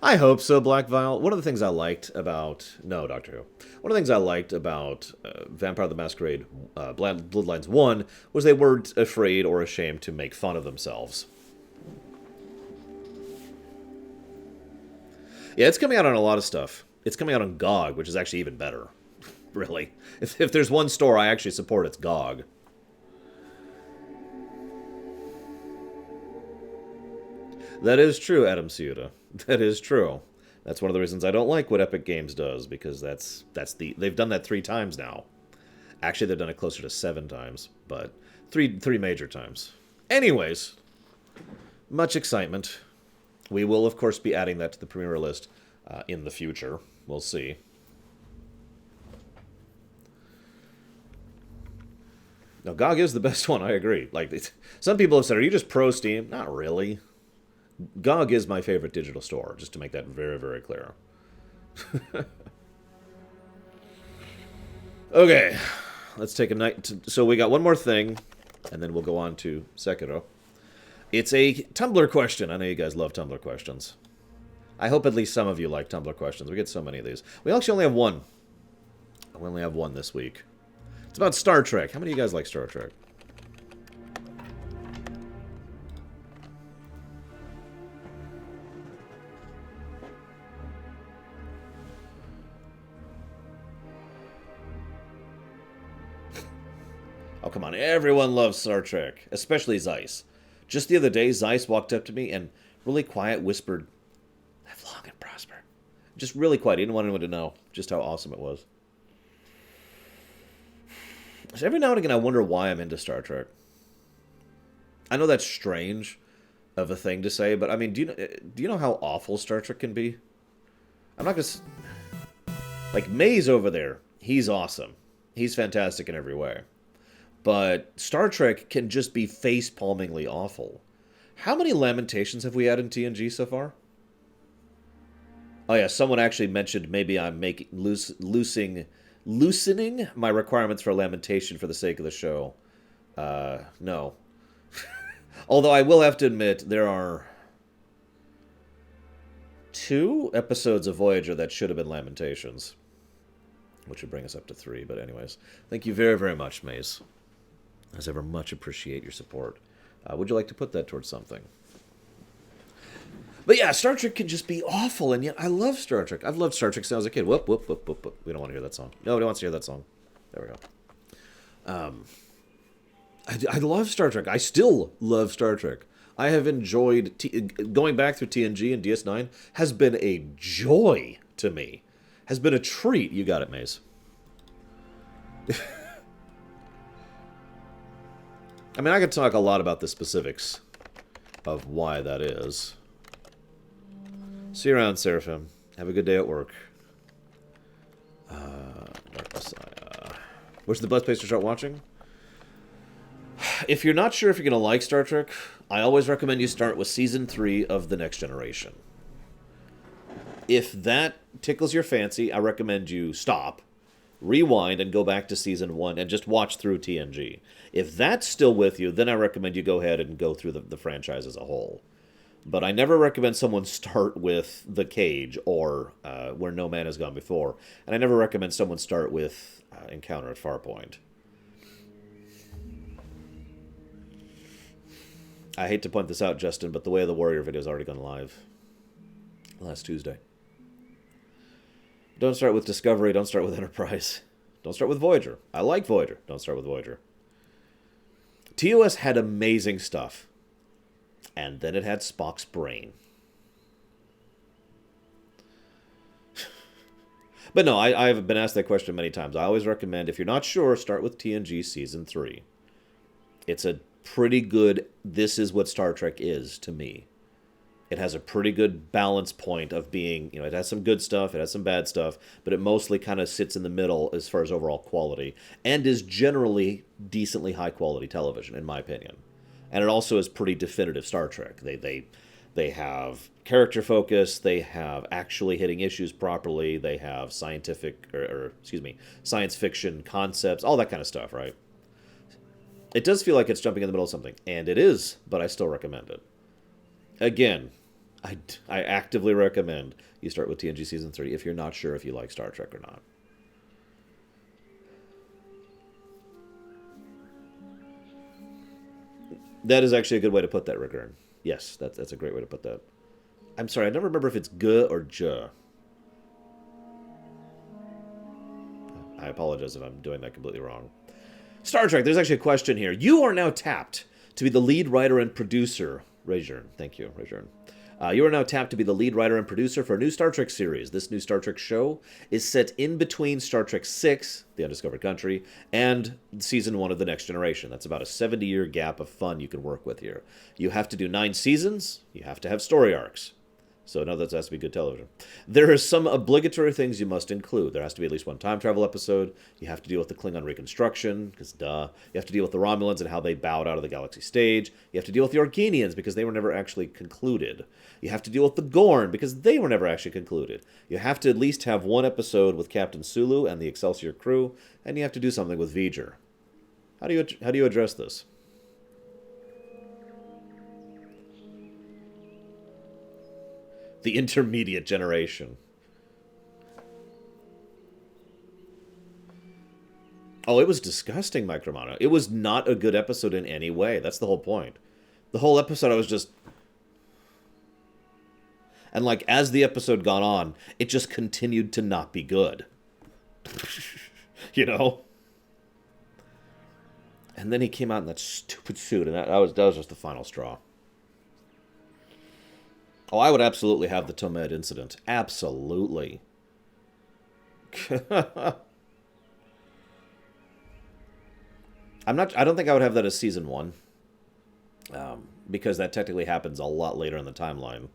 I hope so, Black Vial. One of the things I liked about... no, Doctor Who. One of the things I liked about Vampire the Masquerade Bloodlines 1 was they weren't afraid or ashamed to make fun of themselves. Yeah, it's coming out on a lot of stuff. It's coming out on GOG, which is actually even better. Really. If there's one store I actually support, it's GOG. That is true, Adam Ciuta. That is true. That's one of the reasons I don't like what Epic Games does, because they've done that 3 times now. Actually, they've done it closer to 7 times, but three major times. Anyways, much excitement. We will, of course, be adding that to the premiere list in the future. We'll see. Now, GOG is the best one, I agree. Like, some people have said, are you just pro Steam? Not really. GOG is my favorite digital store, just to make that very, very clear. Okay, let's take a night. So we got one more thing, and then we'll go on to Sekiro. It's a Tumblr question. I know you guys love Tumblr questions. I hope at least some of you like Tumblr questions. We get so many of these. We actually only have one. We only have one this week. It's about Star Trek. How many of you guys like Star Trek? Oh, come on. Everyone loves Star Trek, especially Zeiss. Just the other day, Zeiss walked up to me and really quiet whispered, "Live long and prosper." Just really quiet. He didn't want anyone to know just how awesome it was. So every now and again, I wonder why I'm into Star Trek. I know that's strange of a thing to say, but I mean, do you know how awful Star Trek can be? I'm not gonna... like, May's over there. He's awesome. He's fantastic in every way. But Star Trek can just be face-palmingly awful. How many Lamentations have we had in TNG so far? Oh yeah, someone actually mentioned maybe I'm loosening my requirements for Lamentation for the sake of the show. No. Although I will have to admit, there are 2 episodes of Voyager that should have been Lamentations. Which would bring us up to 3, but anyways. Thank you very, very much, Maze. As ever, much appreciate your support. Would you like to put that towards something? But yeah, Star Trek can just be awful, and yet I love Star Trek. I've loved Star Trek since I was a kid. Whoop, whoop, whoop, whoop, whoop. We don't want to hear that song. Nobody wants to hear that song. There we go. I love Star Trek. I still love Star Trek. I have enjoyed... going back through TNG and DS9 has been a joy to me. Has been a treat. You got it, Maze. I mean, I could talk a lot about the specifics of why that is. See you around, Seraphim. Have a good day at work. Dark Messiah. Where's the best place to start watching? If you're not sure if you're going to like Star Trek, I always recommend you start with Season 3 of The Next Generation. If that tickles your fancy, I recommend you stop, rewind, and go back to Season 1 and just watch through TNG. If that's still with you, then I recommend you go ahead and go through the franchise as a whole. But I never recommend someone start with The Cage or Where No Man Has Gone Before. And I never recommend someone start with Encounter at Farpoint. I hate to point this out, Justin, but the Way of the Warrior video has already gone live last Tuesday. Don't start with Discovery. Don't start with Enterprise. Don't start with Voyager. I like Voyager. Don't start with Voyager. TOS had amazing stuff. And then it had Spock's brain. But no, I've been asked that question many times. I always recommend, if you're not sure, start with TNG Season 3. It's a pretty good, this is what Star Trek is to me. It has a pretty good balance point of being, it has some good stuff, it has some bad stuff, but it mostly kind of sits in the middle as far as overall quality, and is generally decently high quality television, in my opinion. And it also is pretty definitive Star Trek. They have character focus, they have actually hitting issues properly, they have science fiction concepts, all that kind of stuff, right? It does feel like it's jumping in the middle of something, and it is, but I still recommend it. Again, I actively recommend you start with TNG Season 3 if you're not sure if you like Star Trek or not. That is actually a good way to put that, Rickern. Yes, that's a great way to put that. I'm sorry, I never remember if it's G or J. I apologize if I'm doing that completely wrong. Star Trek, there's actually a question here. You are now tapped to be the lead writer and producer. Rajern, thank you, Rajern. You are now tapped to be the lead writer and producer for a new Star Trek series. This new Star Trek show is set in between Star Trek VI, The Undiscovered Country, and Season 1 of The Next Generation. That's about a 70-year gap of fun you can work with here. You have to do 9 seasons. You have to have story arcs. So no, that has to be good television. There are some obligatory things you must include. There has to be at least one time travel episode. You have to deal with the Klingon reconstruction, because duh. You have to deal with the Romulans and how they bowed out of the galaxy stage. You have to deal with the Organians, because they were never actually concluded. You have to deal with the Gorn, because they were never actually concluded. You have to at least have one episode with Captain Sulu and the Excelsior crew, and you have to do something with V'ger. How do you address this? The intermediate generation. Oh, it was disgusting, Mike Romano. It was not a good episode in any way. That's the whole point. The whole episode, I was just... And, like, as the episode got on, it just continued to not be good. You know? And then he came out in that stupid suit, and that was just the final straw. Oh, I would absolutely have the Tomed incident. Absolutely. I don't think I would have that as Season 1. Because that technically happens a lot later in the timeline.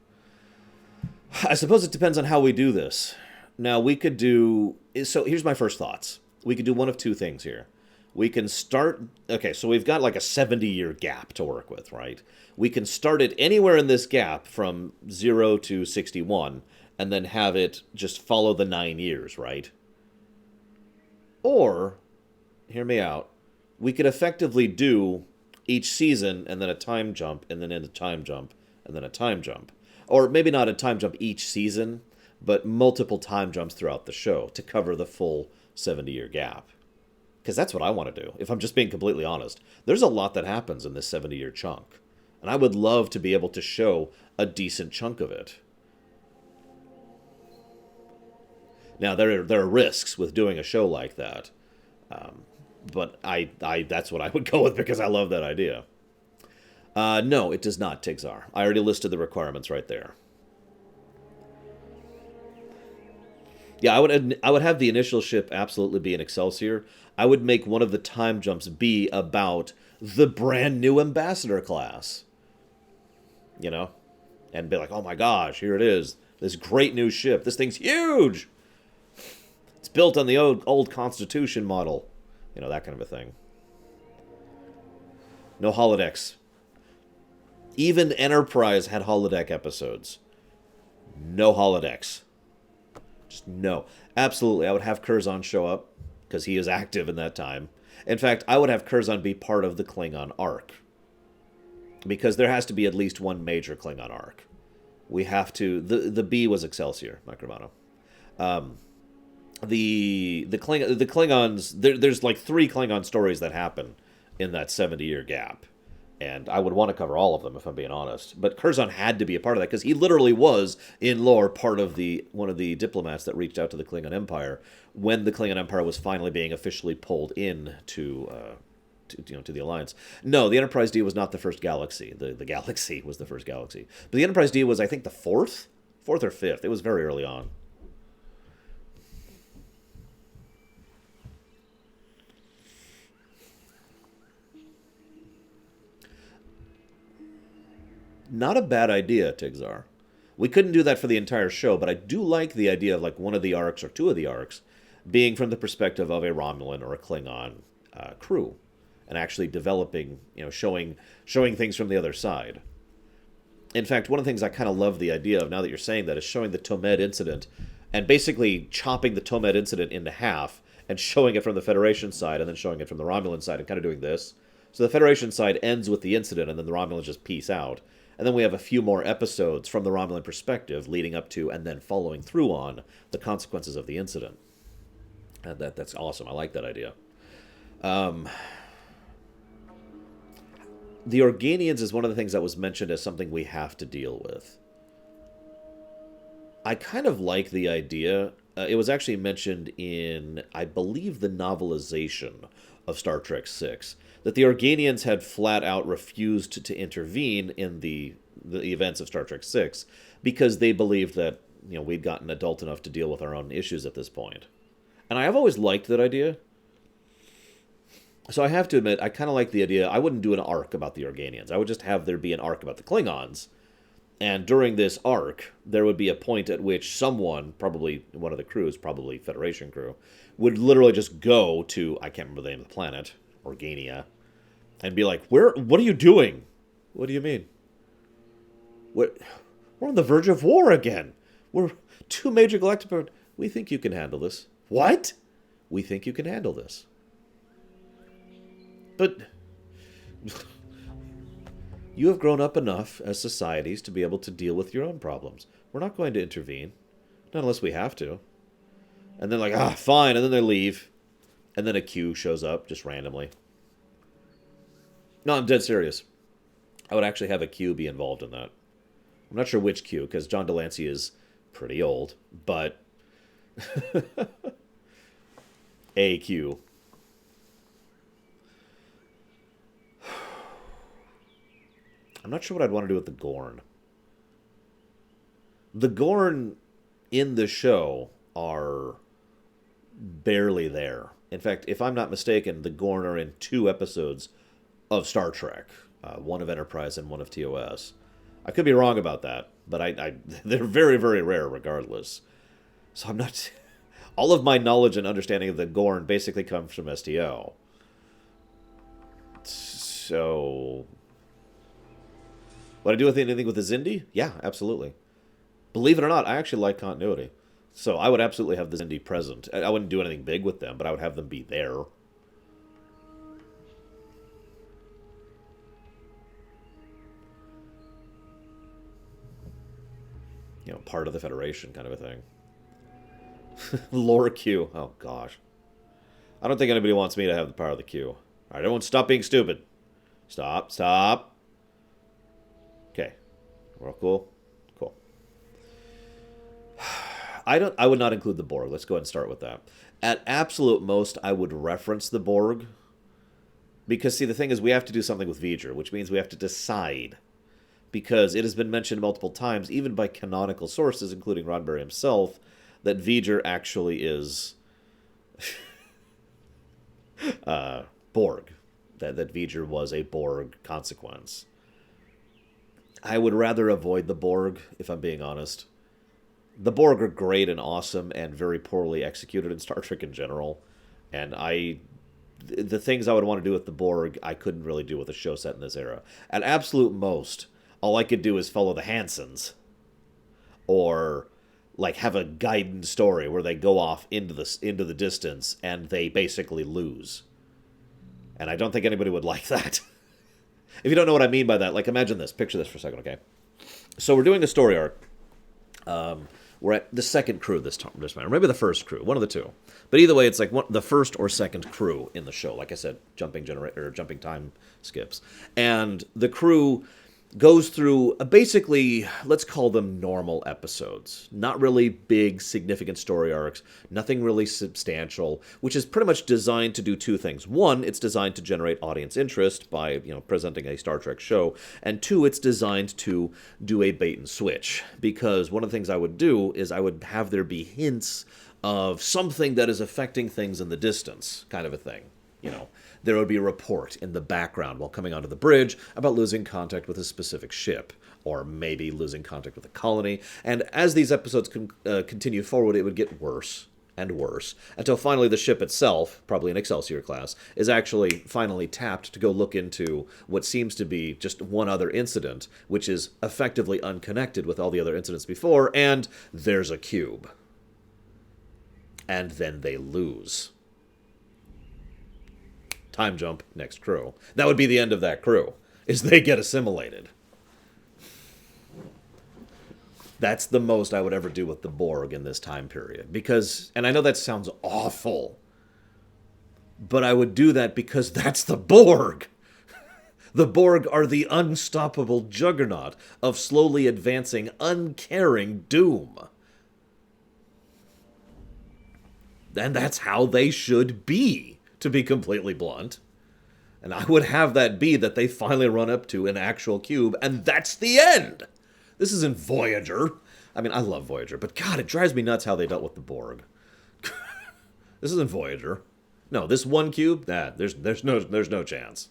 I suppose it depends on how we do this. Now, we could do... So, here's my first thoughts. We could do one of two things here. We can start... Okay, so we've got like a 70-year gap to work with, right? We can start it anywhere in this gap from 0 to 61, and then have it just follow the 9 years, right? Or, hear me out, we could effectively do each season, and then a time jump, and then a time jump, and then a time jump. Or maybe not a time jump each season, but multiple time jumps throughout the show to cover the full 70-year gap. Because that's what I want to do, if I'm just being completely honest. There's a lot that happens in this 70-year chunk. And I would love to be able to show a decent chunk of it. Now, there are risks with doing a show like that. But that's what I would go with because I love that idea. No, it does not, Tigzar. I already listed the requirements right there. Yeah, I would have the initial ship absolutely be an Excelsior. I would make one of the time jumps be about the brand new Ambassador class. You know? And be like, oh my gosh, here it is. This great new ship. This thing's huge. It's built on the old Constitution model. You know, that kind of a thing. No holodecks. Even Enterprise had holodeck episodes. No holodecks. Just no. Absolutely, I would have Curzon show up, because he is active in that time. In fact, I would have Curzon be part of the Klingon arc. Because there has to be at least one major Klingon arc. We have to... The B was Excelsior, Micromano. The Klingons... There's like 3 Klingon stories that happen in that 70-year gap. And I would want to cover all of them, if I'm being honest. But Curzon had to be a part of that, because he literally was, in lore, part of one of the diplomats that reached out to the Klingon Empire when the Klingon Empire was finally being officially pulled in to the Alliance. No, the Enterprise D was not the first galaxy. The Galaxy was the first galaxy. But the Enterprise D was, I think, the 4th? 4th or 5th. It was very early on. Not a bad idea, Tigzar. We couldn't do that for the entire show, but I do like the idea of like one of the arcs or 2 of the arcs being from the perspective of a Romulan or a Klingon crew, and actually developing, showing things from the other side. In fact, one of the things I kind of love the idea of now that you're saying that is showing the Tomed incident and basically chopping the Tomed incident into half and showing it from the Federation side and then showing it from the Romulan side and kind of doing this. So the Federation side ends with the incident and then the Romulans just peace out. And then we have a few more episodes from the Romulan perspective leading up to and then following through on the consequences of the incident. And that's awesome. I like that idea. The Organians is one of the things that was mentioned as something we have to deal with. I kind of like the idea. It was actually mentioned in, I believe, the novelization of Star Trek VI, that the Organians had flat out refused to intervene in the events of Star Trek VI because they believed that we'd gotten adult enough to deal with our own issues at this point. And I have always liked that idea. So I have to admit, I kind of like the idea. I wouldn't do an arc about the Organians. I would just have there be an arc about the Klingons. And during this arc, there would be a point at which someone, probably one of the crews, probably Federation crew, would literally just go to, I can't remember the name of the planet, Organia, and be like, what are you doing? What do you mean? We're on the verge of war again. We're 2 major galactic powers. We think you can handle this. What? We think you can handle this. But you have grown up enough as societies to be able to deal with your own problems. We're not going to intervene. Not unless we have to. And then like, fine. And then they leave. And then a Q shows up just randomly. No, I'm dead serious. I would actually have a Q be involved in that. I'm not sure which Q, because John Delancey is pretty old, but a Q. I'm not sure what I'd want to do with the Gorn. The Gorn in the show are barely there. In fact, if I'm not mistaken, the Gorn are in 2 episodes of Star Trek. One of Enterprise and one of TOS. I could be wrong about that, but they're very, very rare regardless. So I'm not... All of my knowledge and understanding of the Gorn basically comes from STO. So... Would I do anything with the Xindi? Yeah, absolutely. Believe it or not, I actually like continuity. So I would absolutely have the Xindi present. I wouldn't do anything big with them, but I would have them be there. Part of the Federation kind of a thing. Lore Q. Oh, gosh. I don't think anybody wants me to have the power of the Q. All right, everyone stop being stupid. Stop. Okay. We're all cool? Cool. I would not include the Borg. Let's go ahead and start with that. At absolute most, I would reference the Borg. Because, see, the thing is, we have to do something with V'ger, which means we have to decide. Because it has been mentioned multiple times, even by canonical sources, including Roddenberry himself, that V'ger actually is Borg. That V'ger was a Borg consequence. I would rather avoid the Borg, if I'm being honest. The Borg are great and awesome and very poorly executed in Star Trek in general. And the things I would want to do with the Borg, I couldn't really do with a show set in this era. At absolute most, all I could do is follow the Hansons, or like have a guidance story where they go off into the distance and they basically lose. And I don't think anybody would like that. If you don't know what I mean by that, like imagine this, picture this for a second, okay? So we're doing a story arc. We're at the second crew this time, or maybe the first crew, one of the two. But either way, it's like the first or second crew in the show. Like I said, jumping time skips, and the crew goes through basically, let's call them normal episodes. Not really big, significant story arcs, nothing really substantial, which is pretty much designed to do two things. One, it's designed to generate audience interest by, presenting a Star Trek show, and two, it's designed to do a bait and switch, because one of the things I would do is I would have there be hints of something that is affecting things in the distance, kind of a thing, There would be a report in the background while coming onto the bridge about losing contact with a specific ship, or maybe losing contact with a colony. And as these episodes continue forward, it would get worse and worse, until finally the ship itself, probably an Excelsior class, is actually finally tapped to go look into what seems to be just one other incident, which is effectively unconnected with all the other incidents before, and there's a cube. And then they lose. Time jump, next crew. That would be the end of that crew, is they get assimilated. That's the most I would ever do with the Borg in this time period. Because, and I know that sounds awful, but I would do that because that's the Borg. The Borg are the unstoppable juggernaut of slowly advancing, uncaring doom. And that's how they should be, to be completely blunt. And I would have that be that they finally run up to an actual cube, and that's the end! This isn't Voyager. I mean, I love Voyager, but God, it drives me nuts how they dealt with the Borg. This isn't Voyager. No, this one cube, there's no chance.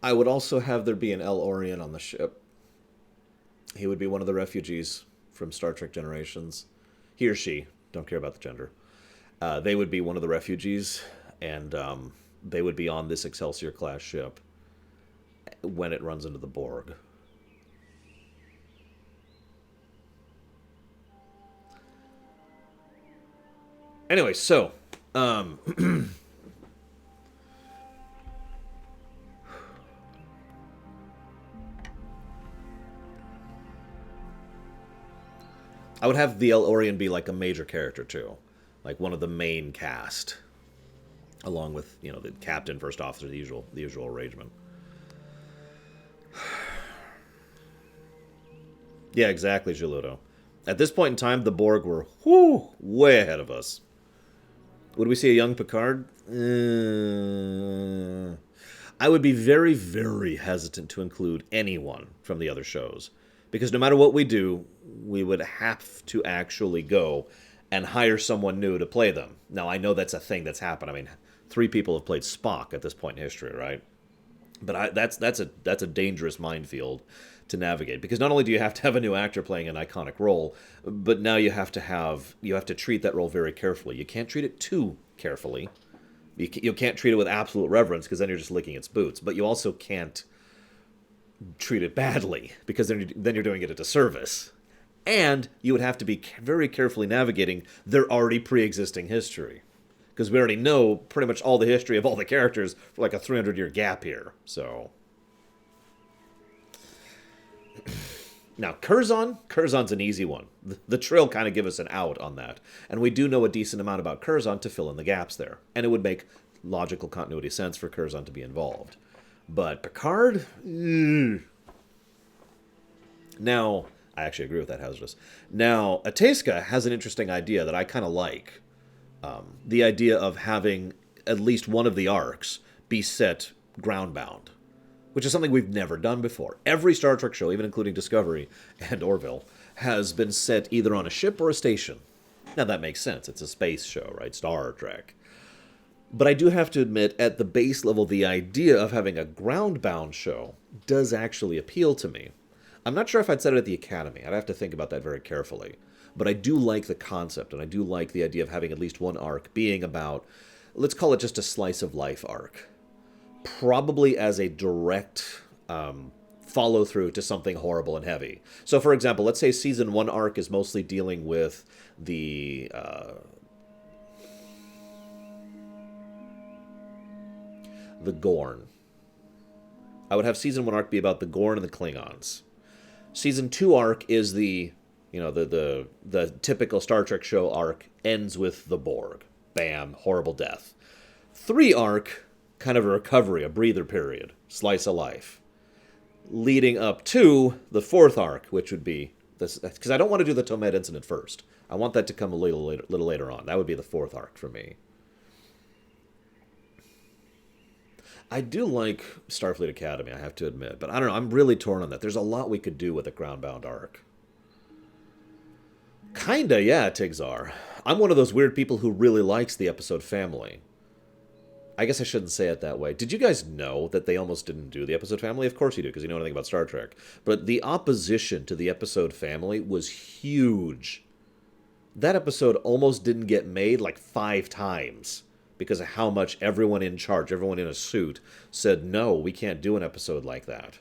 I would also have there be an El-Orien on the ship. He would be one of the refugees from Star Trek Generations. He or she, don't care about the gender. They would be one of the refugees, and they would be on this Excelsior-class ship when it runs into the Borg. Anyway, so... I would have the El-Orien be like a major character too, like one of the main cast, along with the captain, first officer, the usual arrangement. Yeah, exactly, Giludo. At this point in time, the Borg were way ahead of us. Would we see a young Picard? I would be very, very hesitant to include anyone from the other shows. Because no matter what we do, we would have to actually go and hire someone new to play them. Now, I know that's a thing that's happened. I mean, 3 people have played Spock at this point in history, right? But that's a dangerous minefield to navigate. Because not only do you have to have a new actor playing an iconic role, but now you have to treat that role very carefully. You can't treat it too carefully. You can't treat it with absolute reverence, because then you're just licking its boots. But you also can't treat it badly, because then you're doing it a disservice. And you would have to be very carefully navigating their already pre-existing history, because we already know pretty much all the history of all the characters for like a 300-year gap here. So now Curzon's an easy one. The Trill kind of give us an out on that, and we do know a decent amount about Curzon to fill in the gaps there, and it would make logical continuity sense for Curzon to be involved. But Picard? Now, I actually agree with that, Hazardous. Now, Ateska has an interesting idea that I kind of like. The idea of having at least one of the arcs be set groundbound, which is something we've never done before. Every Star Trek show, even including Discovery and Orville, has been set either on a ship or a station. Now, that makes sense. It's a space show, right? Star Trek. But I do have to admit, at the base level, the idea of having a ground-bound show does actually appeal to me. I'm not sure if I'd set it at the Academy. I'd have to think about that very carefully. But I do like the concept, and I do like the idea of having at least one arc being about, let's call it just a slice of life arc. Probably as a direct follow-through to something horrible and heavy. So, for example, let's say Season 1 arc is mostly dealing with the Gorn. I would have Season 1 arc be about the Gorn and the Klingons. Season 2 arc is the typical Star Trek show arc, ends with the Borg. Bam, horrible death. 3 arc, kind of a recovery, a breather period, slice of life. Leading up to the 4th arc, which would be this, because I don't want to do the Tomed incident first. I want that to come a little later on. That would be the 4th arc for me. I do like Starfleet Academy, I have to admit, but I don't know, I'm really torn on that. There's a lot we could do with a ground-bound arc. Kinda, yeah, Tigzar. I'm one of those weird people who really likes the episode Family. I guess I shouldn't say it that way. Did you guys know that they almost didn't do the episode Family? Of course you do, because you know anything about Star Trek. But the opposition to the episode Family was huge. That episode almost didn't get made like 5 times because of how much everyone in charge, everyone in a suit, said, no, we can't do an episode like that.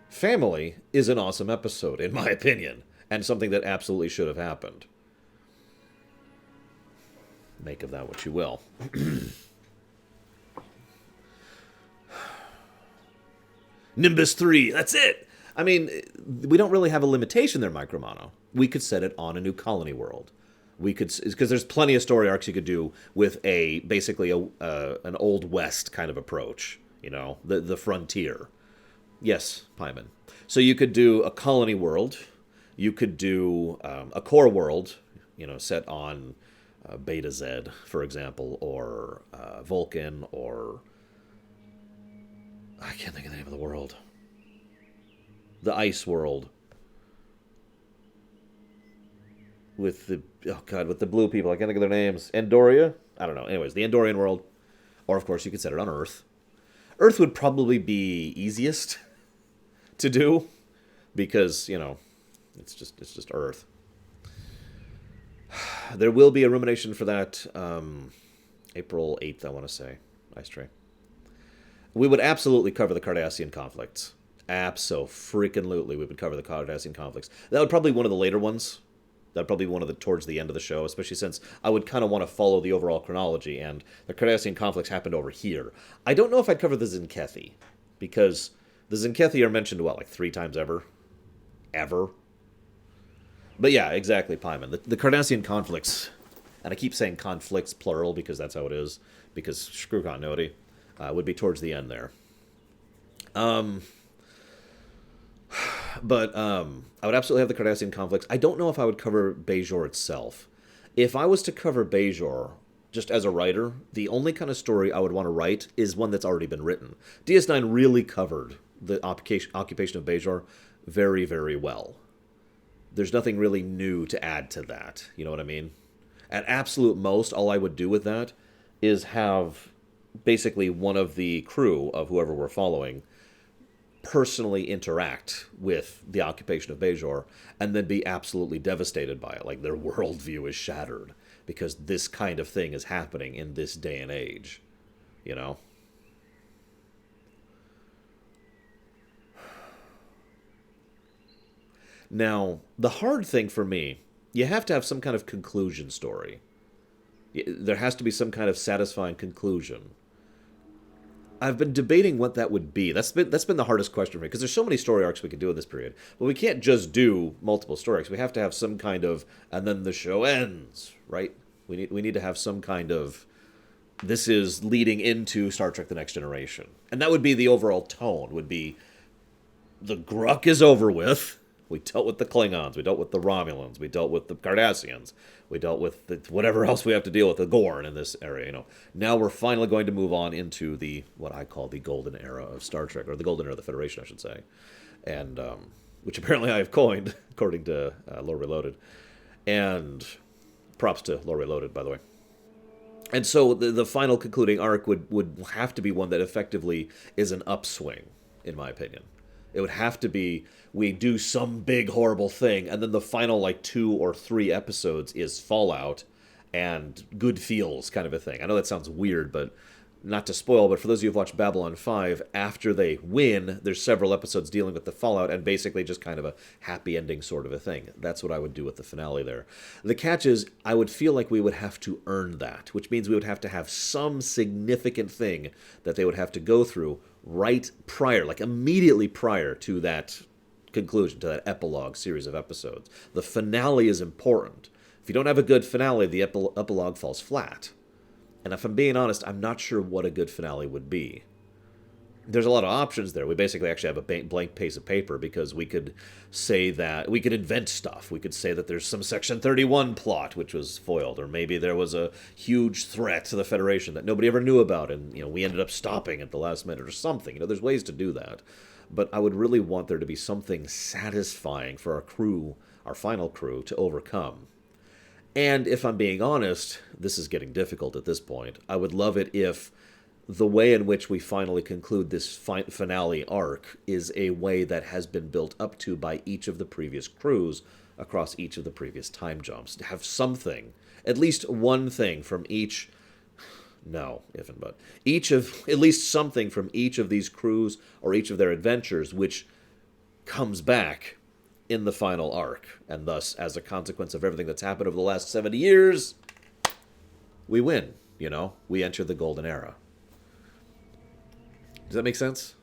Family is an awesome episode, in my opinion, and something that absolutely should have happened. Make of that what you will. Nimbus 3, that's it! I mean, we don't really have a limitation there, Micromono. We could set it on a new colony world. We could, because there's plenty of story arcs you could do with basically an Old West kind of approach, you know, the frontier. Yes, Pyman. So you could do a colony world, you could do a core world, you know, set on Beta Z, for example, or Vulcan, or I can't think of the name of the world. The ice world. With the blue people. I can't think of their names. Andoria? I don't know. Anyways, the Andorian world. Or, of course, you could set it on Earth. Earth would probably be easiest to do. Because, you know, it's just Earth. There will be a rumination for that April 8th, I want to say. Ice Tray. We would absolutely cover the Cardassian conflicts. Abso-freaking-lutely, we would cover the Cardassian conflicts. That would probably be one of the later ones. That would probably be one of the towards the end of the show, especially since I would kind of want to follow the overall chronology, and the Cardassian conflicts happened over here. I don't know if I'd cover the Zinkethi, because the Zinkethi are mentioned, what, like 3 times ever? Ever? But yeah, exactly, Pyman. The Cardassian conflicts, and I keep saying conflicts plural because that's how it is, because screw continuity, would be towards the end there. But I would absolutely have the Cardassian conflicts. I don't know if I would cover Bajor itself. If I was to cover Bajor, just as a writer, the only kind of story I would want to write is one that's already been written. DS9 really covered the occupation of Bajor very, very well. There's nothing really new to add to that. You know what I mean? At absolute most, all I would do with that is have basically one of the crew of whoever we're following personally interact with the occupation of Bajor and then be absolutely devastated by it. Like, their worldview is shattered because this kind of thing is happening in this day and age. You know? Now, the hard thing for me, you have to have some kind of conclusion story. There has to be some kind of satisfying conclusion. I've been debating what that would be. That's been the hardest question for me, because there's so many story arcs we could do in this period. But we can't just do multiple story arcs. We have to have some kind of, and then the show ends, right? We need to have some kind of, this is leading into Star Trek The Next Generation. And that would be the overall tone, would be, the Gruk is over with. We dealt with the Klingons. We dealt with the Romulans. We dealt with the Cardassians. We dealt with whatever else we have to deal with, the Gorn in this area. You know, now we're finally going to move on into the what I call the golden era of Star Trek, or the golden era of the Federation, I should say, and which apparently I have coined, according to Lore Reloaded. And props to Lore Loaded, by the way. And so the final concluding arc would have to be one that effectively is an upswing, in my opinion. It would have to be we do some big horrible thing, and then the final like 2 or 3 episodes is fallout and good feels kind of a thing. I know that sounds weird, but not to spoil, but for those of you who've watched Babylon 5, after they win, there's several episodes dealing with the fallout and basically just kind of a happy ending sort of a thing. That's what I would do with the finale there. The catch is, I would feel like we would have to earn that, which means we would have to have some significant thing that they would have to go through right prior, like immediately prior to that conclusion, to that epilogue series of episodes. The finale is important. If you don't have a good finale, the epilogue falls flat. And if I'm being honest, I'm not sure what a good finale would be. There's a lot of options there. We basically actually have a blank piece of paper because we could say that, we could invent stuff. We could say that there's some Section 31 plot which was foiled, or maybe there was a huge threat to the Federation that nobody ever knew about, and we ended up stopping at the last minute or something. There's ways to do that. But I would really want there to be something satisfying for our crew, our final crew, to overcome. And if I'm being honest, this is getting difficult at this point. I would love it if the way in which we finally conclude this finale arc is a way that has been built up to by each of the previous crews across each of the previous time jumps. To have something, at least one thing from each... No, if and but. At least something from each of these crews or each of their adventures which comes back in the final arc, and thus, as a consequence of everything that's happened over the last 70 years, we win, we enter the golden era. Does that make sense?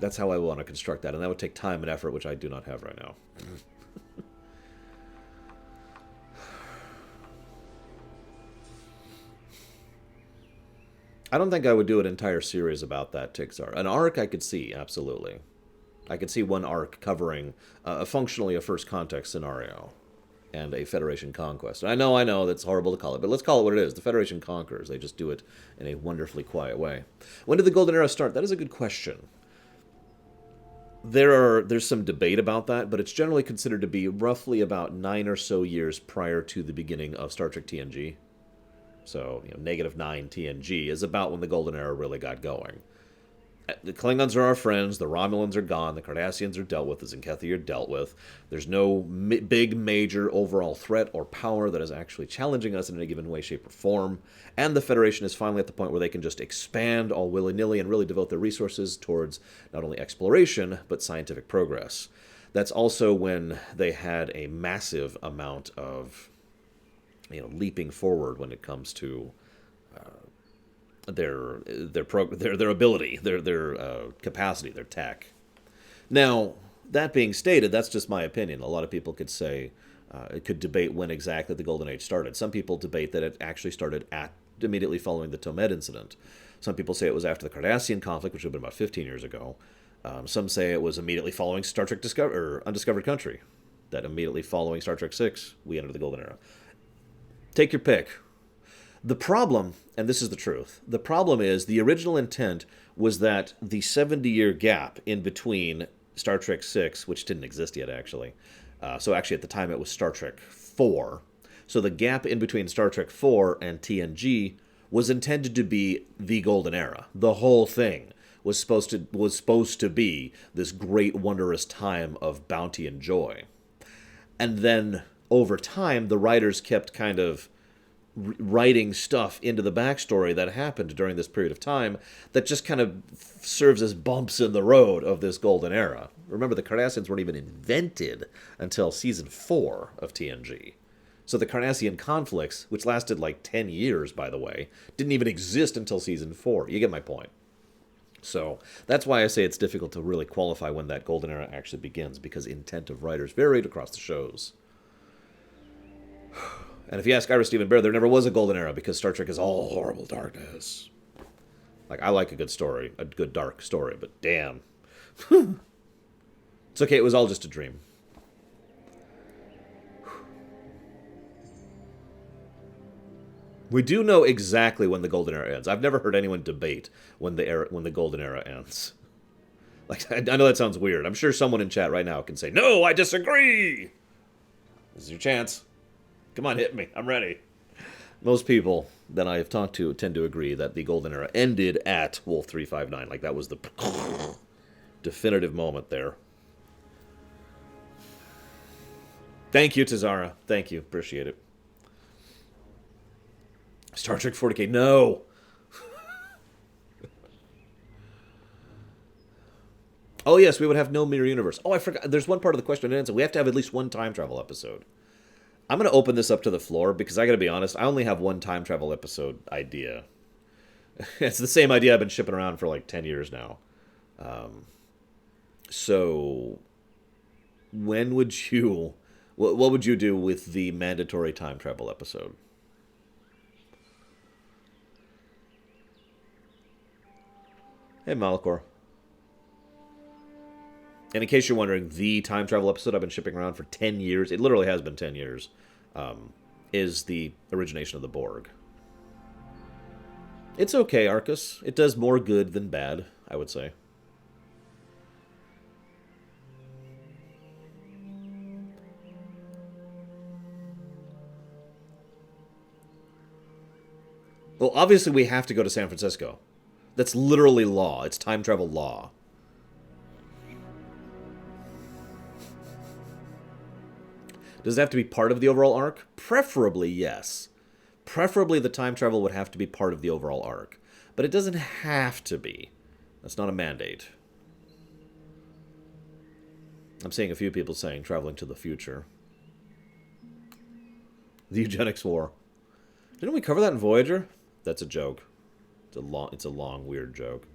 That's how I want to construct that, and that would take time and effort, which I do not have right now. I don't think I would do an entire series about that, Tixar. An arc I could see, absolutely. I could see one arc covering functionally a first context scenario and a Federation conquest. I know, that's horrible to call it, but let's call it what it is. The Federation conquers. They just do it in a wonderfully quiet way. When did the Golden Era start? That is a good question. There's some debate about that, but it's generally considered to be roughly about 9 or so years prior to the beginning of Star Trek TNG. So, -9 TNG is about when the Golden Era really got going. The Klingons are our friends, the Romulans are gone, the Cardassians are dealt with, the Zenkethi are dealt with. There's no big, major overall threat or power that is actually challenging us in any given way, shape, or form. And the Federation is finally at the point where they can just expand all willy-nilly and really devote their resources towards not only exploration, but scientific progress. That's also when they had a massive amount of, leaping forward when it comes to their ability, their capacity, their tech. Now, that being stated, that's just my opinion. A lot of people could say, could debate when exactly the Golden Age started. Some people debate that it actually started immediately following the Tomed incident. Some people say it was after the Cardassian conflict, which would have been about 15 years ago. Some say it was immediately following Star Trek Undiscovered Country. That immediately following Star Trek VI, we entered the Golden Era. Take your pick. The problem, and this is the truth, the problem is the original intent was that the 70-year gap in between Star Trek VI, which didn't exist yet, actually. So actually, at the time, it was Star Trek IV. So the gap in between Star Trek IV and TNG was intended to be the Golden Era. The whole thing was supposed to be this great, wondrous time of bounty and joy. And then, over time, the writers kept kind of writing stuff into the backstory that happened during this period of time that just kind of serves as bumps in the road of this golden era. Remember, the Cardassians weren't even invented until season 4 of TNG. So the Cardassian conflicts, which lasted like 10 years, by the way, didn't even exist until season 4. You get my point. So that's why I say it's difficult to really qualify when that golden era actually begins, because intent of writers varied across the shows. And if you ask Ira Stephen Bear, there never was a golden era because Star Trek is all horrible darkness. Like, I like a good story, a good dark story, but damn. It's okay, it was all just a dream. We do know exactly when the golden era ends. I've never heard anyone debate when the golden era ends. Like, I know that sounds weird. I'm sure someone in chat right now can say, "No, I disagree." This is your chance. Come on, hit me. I'm ready. Most people that I have talked to tend to agree that the golden era ended at Wolf 359. Like, that was the definitive moment there. Thank you, Tazara. Thank you. Appreciate it. Star Trek 40K. No! Oh, yes, we would have no mirror universe. Oh, I forgot. There's one part of the question and answer. We have to have at least one time travel episode. I'm going to open this up to the floor because I got to be honest, I only have one time travel episode idea. It's the same idea I've been shipping around for like 10 years now. So, when would you... What would you do with the mandatory time travel episode? Hey, Malachor. And in case you're wondering, the time travel episode I've been shipping around for 10 years, it literally has been 10 years, is the origination of the Borg. It's okay, Arcus. It does more good than bad, I would say. Well, obviously we have to go to San Francisco. That's literally law. It's time travel law. Does it have to be part of the overall arc? Preferably, yes. Preferably the time travel would have to be part of the overall arc. But it doesn't have to be. That's not a mandate. I'm seeing a few people saying traveling to the future. The eugenics war. Didn't we cover that in Voyager? That's a joke. It's a long, weird joke.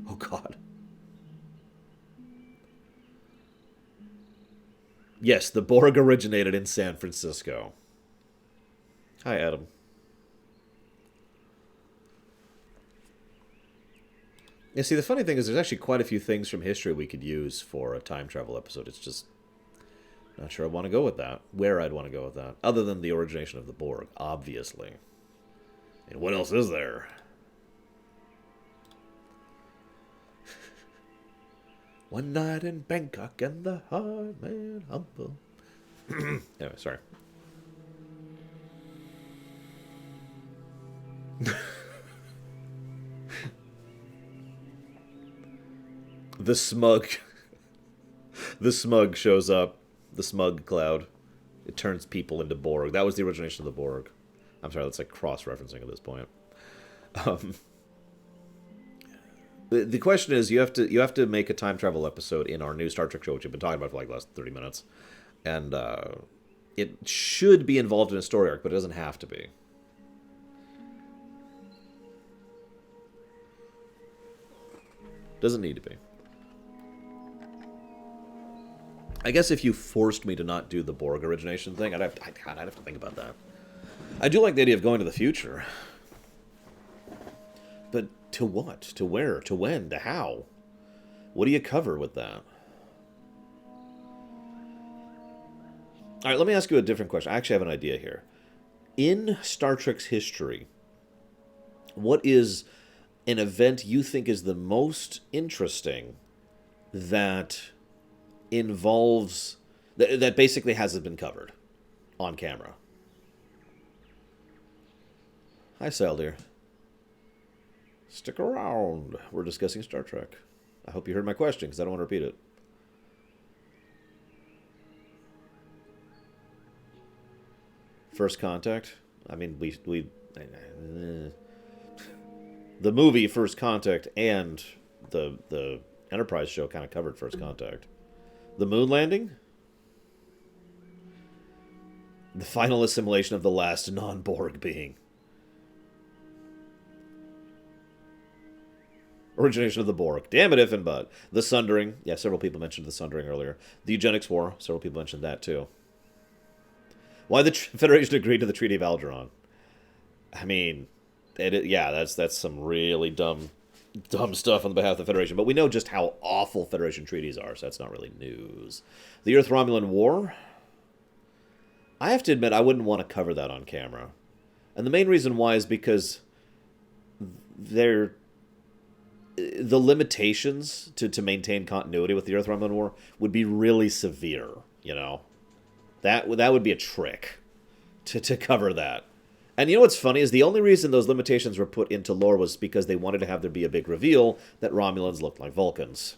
Oh, God. Yes, the Borg originated in San Francisco. Hi, Adam. Yeah, see, the funny thing is there's actually quite a few things from history we could use for a time travel episode. It's just not sure I want to go with that. Where I'd want to go with that. Other than the origination of the Borg, obviously. And what else is there? One night in Bangkok and the hard man humble. Anyway, sorry. The smug. The smug shows up. The smug cloud. It turns people into Borg. That was the origination of the Borg. I'm sorry, that's like cross-referencing at this point. The question is, you have to make a time travel episode in our new Star Trek show, which we've been talking about for like the last 30 minutes. And it should be involved in a story arc, but it doesn't have to be. Doesn't need to be. I guess if you forced me to not do the Borg origination thing, I'd have to think about that. I do like the idea of going to the future. But to what? To where? To when? To how? What do you cover with that? Alright, let me ask you a different question. I actually have an idea here. In Star Trek's history, what is an event you think is the most interesting that involves... that basically hasn't been covered on camera? Hi, Saldir. Stick around. We're discussing Star Trek. I hope you heard my question, because I don't want to repeat it. First Contact? I mean, the movie First Contact and the Enterprise show kind of covered First Contact. The moon landing? The final assimilation of the last non-Borg being. Origination of the Borg. Damn it, if and but. The Sundering. Yeah, several people mentioned the Sundering earlier. The Eugenics War. Several people mentioned that, too. Why the Federation agreed to the Treaty of Algernon. I mean, yeah, that's some really dumb stuff on behalf of the Federation. But we know just how awful Federation treaties are, so that's not really news. The Earth-Romulan War. I have to admit, I wouldn't want to cover that on camera. And the main reason why is because the limitations to maintain continuity with the Earth-Romulan War would be really severe, you know? That would be a trick to cover that. And you know what's funny is the only reason those limitations were put into lore was because they wanted to have there be a big reveal that Romulans looked like Vulcans.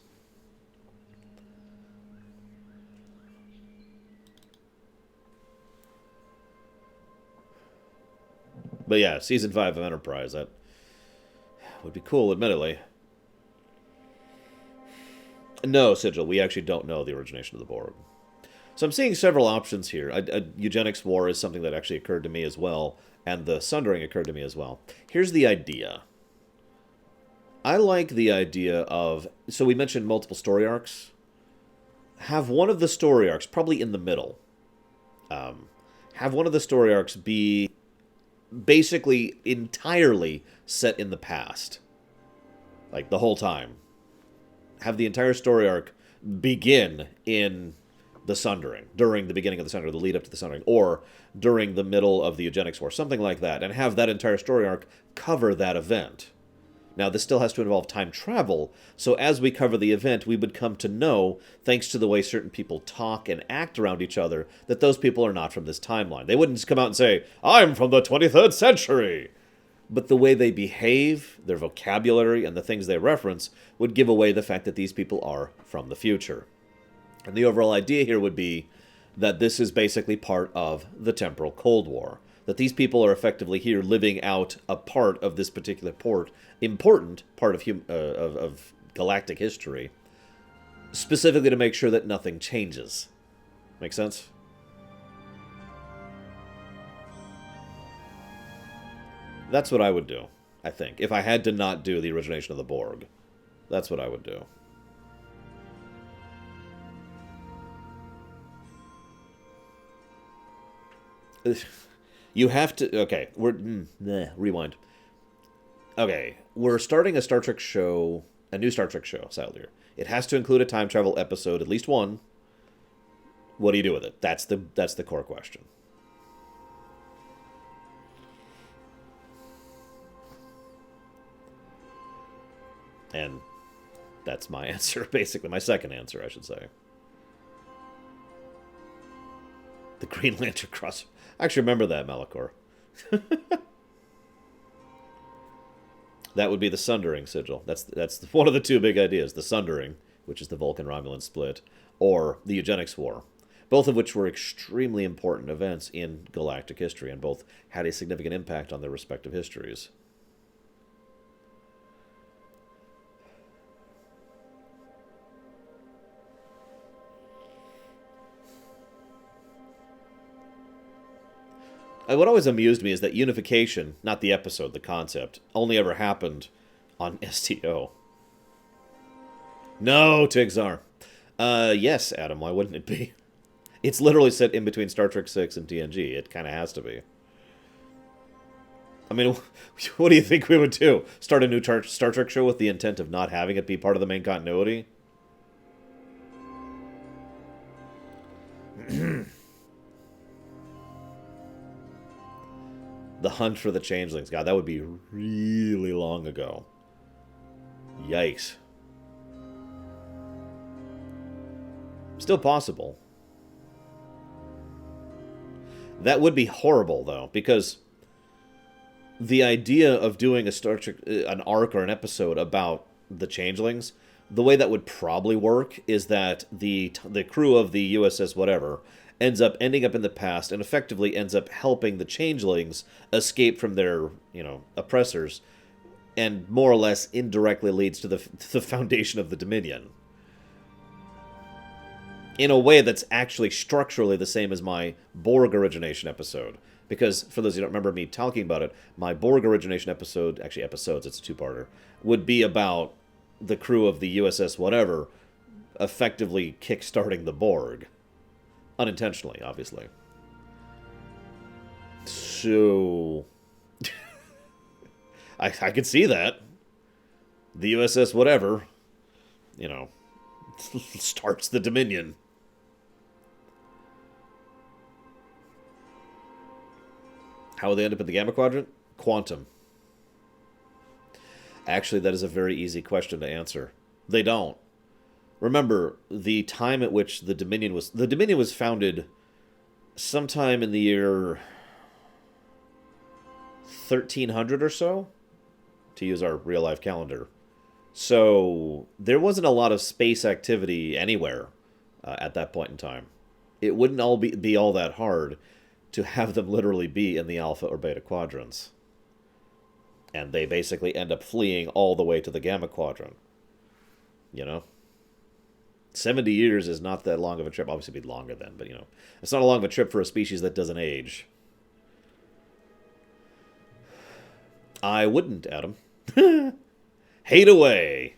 But yeah, Season 5 of Enterprise, that would be cool, admittedly. No, Sigil, we actually don't know the origination of the Borg. So I'm seeing several options here. A eugenics war is something that actually occurred to me as well, and the Sundering occurred to me as well. Here's the idea. I like the idea of... So we mentioned multiple story arcs. Have one of the story arcs, probably in the middle, have one of the story arcs be basically entirely set in the past. Like, the whole time. Have the entire story arc begin in the Sundering, during the beginning of the Sundering, the lead up to the Sundering, or during the middle of the Eugenics War, something like that, and have that entire story arc cover that event. Now, this still has to involve time travel, so as we cover the event, we would come to know, thanks to the way certain people talk and act around each other, that those people are not from this timeline. They wouldn't just come out and say, I'm from the 23rd century! But the way they behave, their vocabulary, and the things they reference would give away the fact that these people are from the future. And the overall idea here would be that this is basically part of the temporal Cold War. That these people are effectively here living out a part of this particular important part of galactic history, specifically to make sure that nothing changes. Make sense? That's what I would do, I think. If I had to not do the origination of the Borg, that's what I would do. You have to... Okay, rewind. Okay, we're starting a Star Trek show, a new Star Trek show, Saldir. It has to include a time travel episode, at least one. What do you do with it? That's the core question. And that's my answer, basically. My second answer, I should say. The Green Lantern cross. I actually remember that, Malachor. That would be the Sundering Sigil. That's one of the two big ideas. The Sundering, which is the Vulcan-Romulan split, or the Eugenics War. Both of which were extremely important events in galactic history, and both had a significant impact on their respective histories. What always amused me is that unification, not the episode, the concept, only ever happened on STO. No, Tigzar. Yes, Adam, why wouldn't it be? It's literally set in between Star Trek 6 and TNG. It kind of has to be. I mean, what do you think we would do? Start a new Star Trek show with the intent of not having it be part of the main continuity? The Hunt for the Changelings. God, that would be really long ago. Yikes. Still possible. That would be horrible, though, because the idea of doing a Star Trek, an arc or an episode about the Changelings, the way that would probably work is that the crew of the USS whatever ending up in the past and effectively ends up helping the Changelings escape from their, oppressors, and more or less indirectly leads to the foundation of the Dominion. In a way that's actually structurally the same as my Borg origination episode. Because, for those who don't remember me talking about it, my Borg origination episode, actually episodes, it's a two-parter, would be about the crew of the USS whatever effectively kickstarting the Borg. Unintentionally, obviously. So... I could see that. The USS whatever, starts the Dominion. How will they end up in the Gamma Quadrant? Quantum. Actually, that is a very easy question to answer. They don't. Remember, the time at which the Dominion was founded sometime in the year 1300 or so, to use our real life calendar. So there wasn't a lot of space activity anywhere at that point in time. It wouldn't be all that hard to have them literally be in the alpha or beta quadrants. And they basically end up fleeing all the way to the gamma quadrant. You know? 70 years is not that long of a trip. Obviously, it'd be longer then, but, it's not a long of a trip for a species that doesn't age. I wouldn't, Adam. Hate away!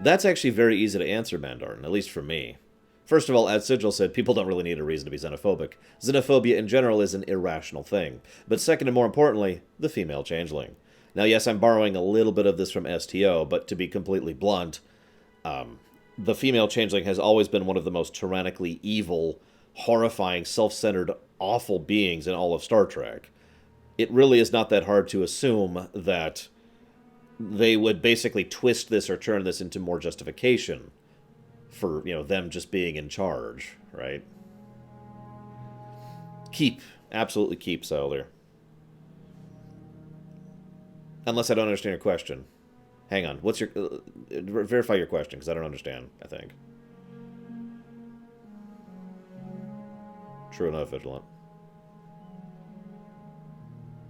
That's actually very easy to answer, Mandarin, at least for me. First of all, as Sigil said, people don't really need a reason to be xenophobic. Xenophobia in general is an irrational thing. But second and more importantly, the female changeling. Now, yes, I'm borrowing a little bit of this from STO, but to be completely blunt, the female changeling has always been one of the most tyrannically evil, horrifying, self-centered, awful beings in all of Star Trek. It really is not that hard to assume that they would basically twist this or turn this into more justification for, them just being in charge, right? Keep. Absolutely keep, Solar. Unless I don't understand your question. Hang on. What's your... verify your question, because I don't understand, I think. True enough, Vigilant.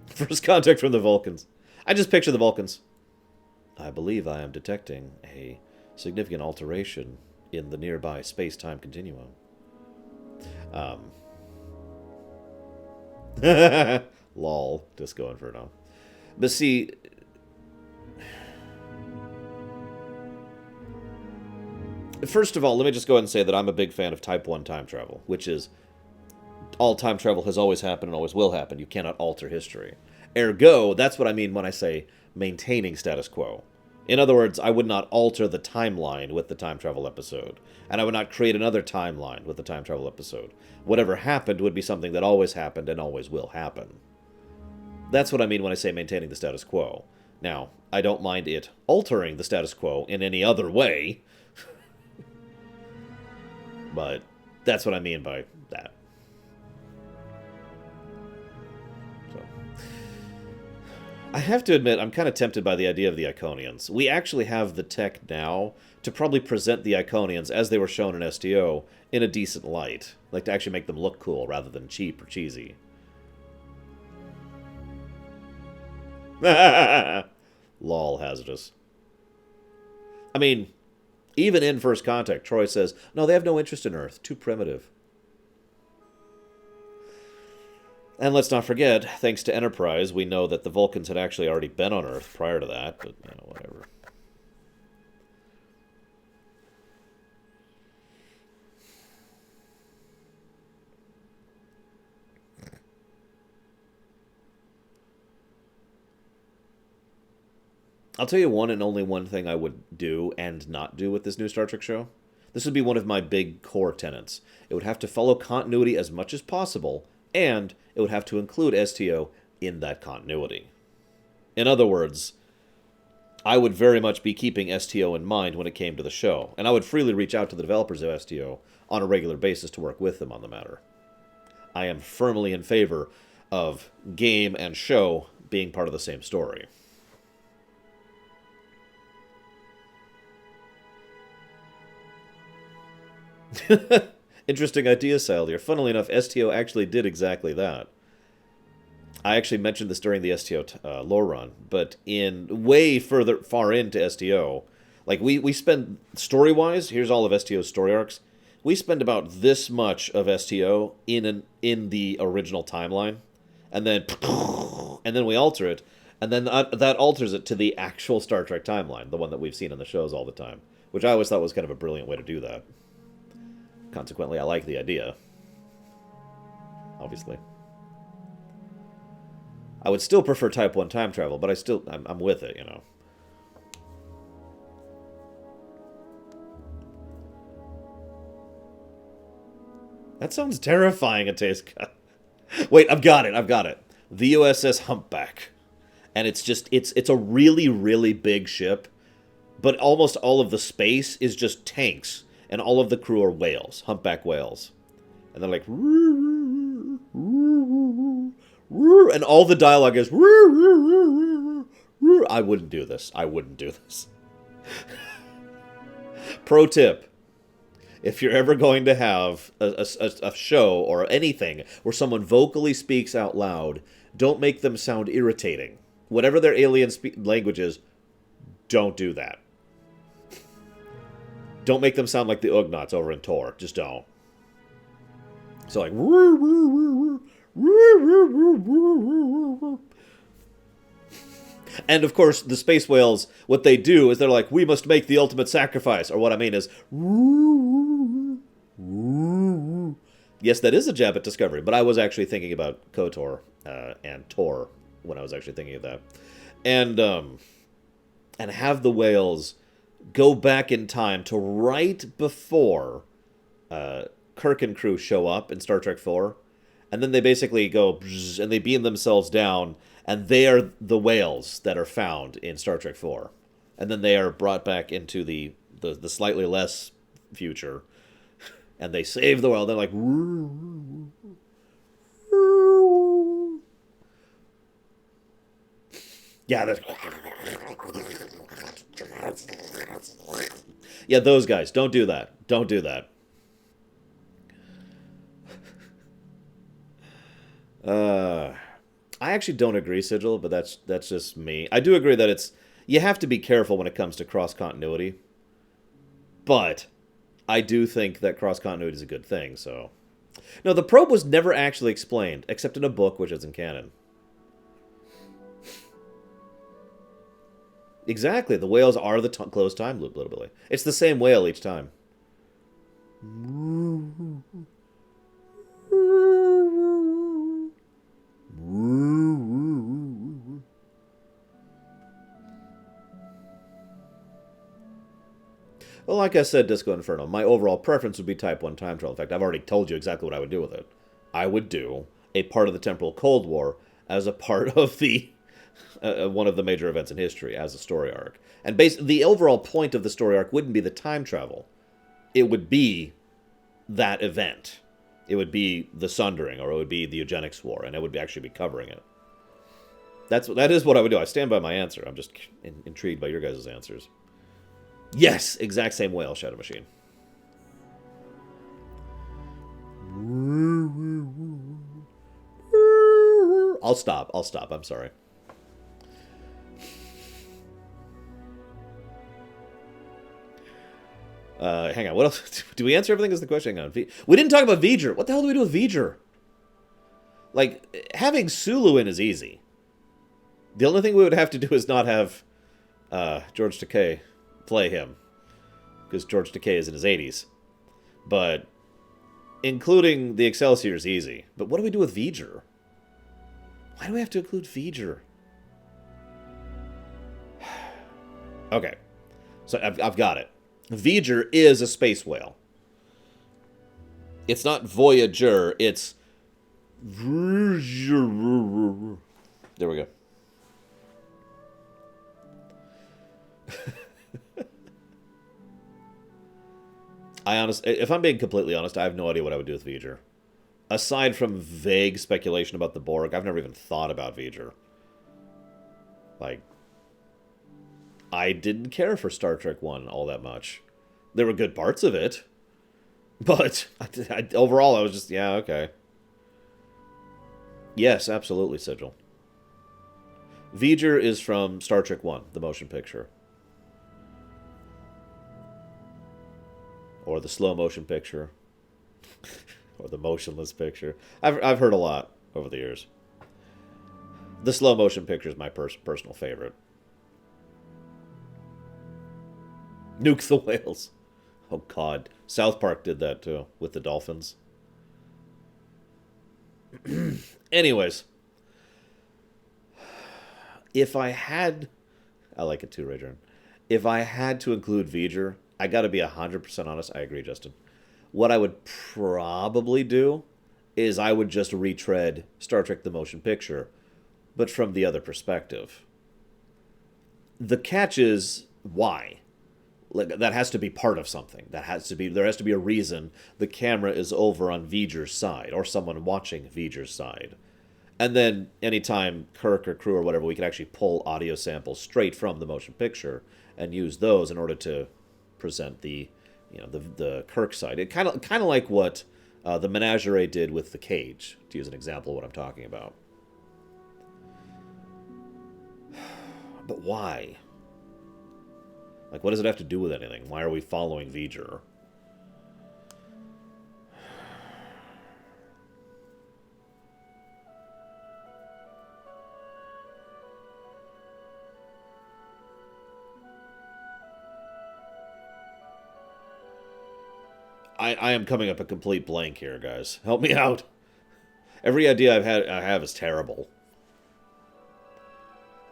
First contact from the Vulcans. I just picture the Vulcans. I believe I am detecting a significant alteration in the nearby space-time continuum. Lol. Disco Inferno. But see... First of all, let me just go ahead and say that I'm a big fan of Type 1 time travel, which is all time travel has always happened and always will happen. You cannot alter history. Ergo, that's what I mean when I say maintaining status quo. In other words, I would not alter the timeline with the time travel episode, and I would not create another timeline with the time travel episode. Whatever happened would be something that always happened and always will happen. That's what I mean when I say maintaining the status quo. Now, I don't mind it altering the status quo in any other way, but that's what I mean by that. So, I have to admit, I'm kind of tempted by the idea of the Iconians. We actually have the tech now to probably present the Iconians, as they were shown in STO, in a decent light. Like, to actually make them look cool, rather than cheap or cheesy. Lol, hazardous. I mean... Even in First Contact, Troy says, no, they have no interest in Earth. Too primitive. And let's not forget, thanks to Enterprise, we know that the Vulcans had actually already been on Earth prior to that, but, whatever. I'll tell you one and only one thing I would do and not do with this new Star Trek show. This would be one of my big core tenets. It would have to follow continuity as much as possible, and it would have to include STO in that continuity. In other words, I would very much be keeping STO in mind when it came to the show, and I would freely reach out to the developers of STO on a regular basis to work with them on the matter. I am firmly in favor of game and show being part of the same story. Interesting idea, Saldier. Funnily enough, STO actually did exactly that. I actually mentioned this during the STO lore run, but in far into STO, like we spend, story-wise, here's all of STO's story arcs, we spend about this much of STO in the original timeline, and then we alter it, and then that alters it to the actual Star Trek timeline, the one that we've seen in the shows all the time, which I always thought was kind of a brilliant way to do that. Consequently, I like the idea. Obviously. I would still prefer Type 1 time travel, but I'm with it, That sounds terrifying, a taste cut. Wait, I've got it. I've got it. The USS Humpback. And it's a really, really big ship, but almost all of the space is just tanks, and all of the crew are whales, humpback whales. And they're like, and all the dialogue is, I wouldn't do this. I wouldn't do this. Pro tip. If you're ever going to have a show or anything where someone vocally speaks out loud, don't make them sound irritating. Whatever their alien language is, don't do that. Don't make them sound like the Ugnaughts over in Tor. Just don't. So like... And of course, the space whales, what they do is they're like, we must make the ultimate sacrifice. Or what I mean is... Yes, that is a jab at Discovery, but I was actually thinking about KOTOR and Tor when I was actually thinking of that. And have the whales go back in time to right before Kirk and crew show up in Star Trek 4. And then they basically go and they beam themselves down, and they are the whales that are found in Star Trek 4. And then they are brought back into the slightly less future, and they save the world. They're like... Yeah, yeah, those guys. Don't do that. Don't do that. I actually don't agree, Sigil, but that's just me. I do agree that you have to be careful when it comes to cross-continuity. But I do think that cross-continuity is a good thing, so... No, the probe was never actually explained, except in a book, which isn't canon. Exactly, the whales are the closed time loop, literally. It's the same whale each time. Well, like I said, Disco Inferno, my overall preference would be Type 1 time travel. In fact, I've already told you exactly what I would do with it. I would do a part of the Temporal Cold War as a part of the one of the major events in history as a story arc. And the overall point of the story arc wouldn't be the time travel. It would be that event. It would be the Sundering, or it would be the Eugenics War, and it would actually be covering it. That is what I would do. I stand by my answer. I'm just intrigued by your guys' answers. Yes, exact same whale, Shadow Machine. I'll stop. I'm sorry. Hang on. What else? Do we answer everything? Is the question? Hang on. We didn't talk about V'ger. What the hell do we do with V'ger? Like, having Sulu in is easy. The only thing we would have to do is not have George Takei play him, because George Takei is in his 80s. But including the Excelsior is easy. But what do we do with V'ger? Why do we have to include V'ger? Okay, so I've got it. V'ger is a space whale. It's not Voyager, it's... There we go. If I'm being completely honest, I have no idea what I would do with V'ger. Aside from vague speculation about the Borg, I've never even thought about V'ger. Like, I didn't care for Star Trek 1 all that much. There were good parts of it, but overall I was just, yeah, okay. Yes, absolutely, Sigil. V'ger is from Star Trek 1, the motion picture. Or the slow motion picture. Or the motionless picture. I've heard a lot over the years. The slow motion picture is my personal favorite. Nuke the whales. Oh, God. South Park did that, too, with the dolphins. Anyways. If I had... I like it too, Raydron. If I had to include V'ger, I gotta be 100% honest. I agree, Justin. What I would probably do is I would just retread Star Trek the Motion Picture, but from the other perspective. The catch is why? Like, that has to be part of something. There has to be a reason the camera is over on V'ger's side, or someone watching V'ger's side. And then anytime Kirk or crew or whatever, we can actually pull audio samples straight from the motion picture and use those in order to present the Kirk side. It kind of like what the Menagerie did with the cage, to use an example of what I'm talking about. But why? Like, what does it have to do with anything? Why are we following V'ger? I am coming up a complete blank here, guys. Help me out. Every idea I have is terrible.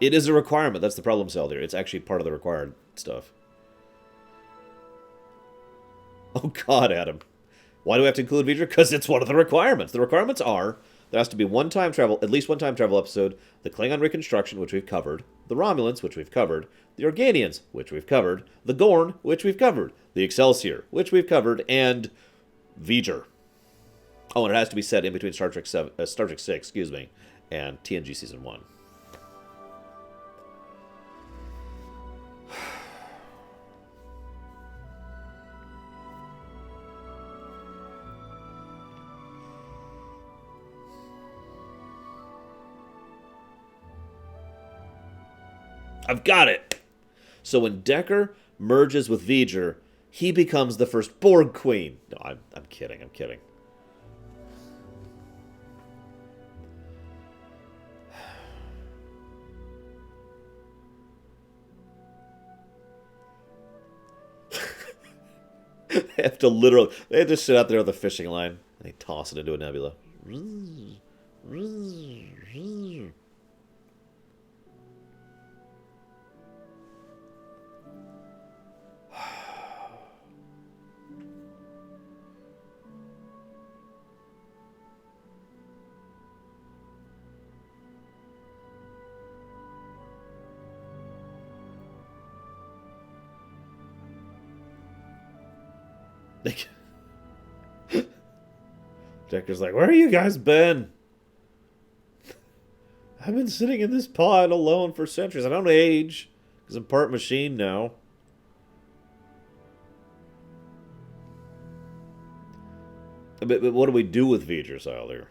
It is a requirement. That's the problem, Selder. It's actually part of the required stuff. Oh, God, Adam. Why do we have to include V'ger? Because it's one of the requirements. The requirements are there has to be at least one time travel episode, the Klingon Reconstruction, which we've covered, the Romulans, which we've covered, the Organians, which we've covered, the Gorn, which we've covered, the Excelsior, which we've covered, and V'ger. Oh, and it has to be set in between Star Trek 6, and TNG Season 1. I've got it! So when Decker merges with V'ger, he becomes the first Borg Queen. No, I'm kidding, I'm kidding. They have to just sit out there with a fishing line, and they toss it into a nebula. Decker's like, where have you guys been? I've been sitting in this pod alone for centuries. I don't age, because I'm part machine now. But what do we do with V'ger, Siler?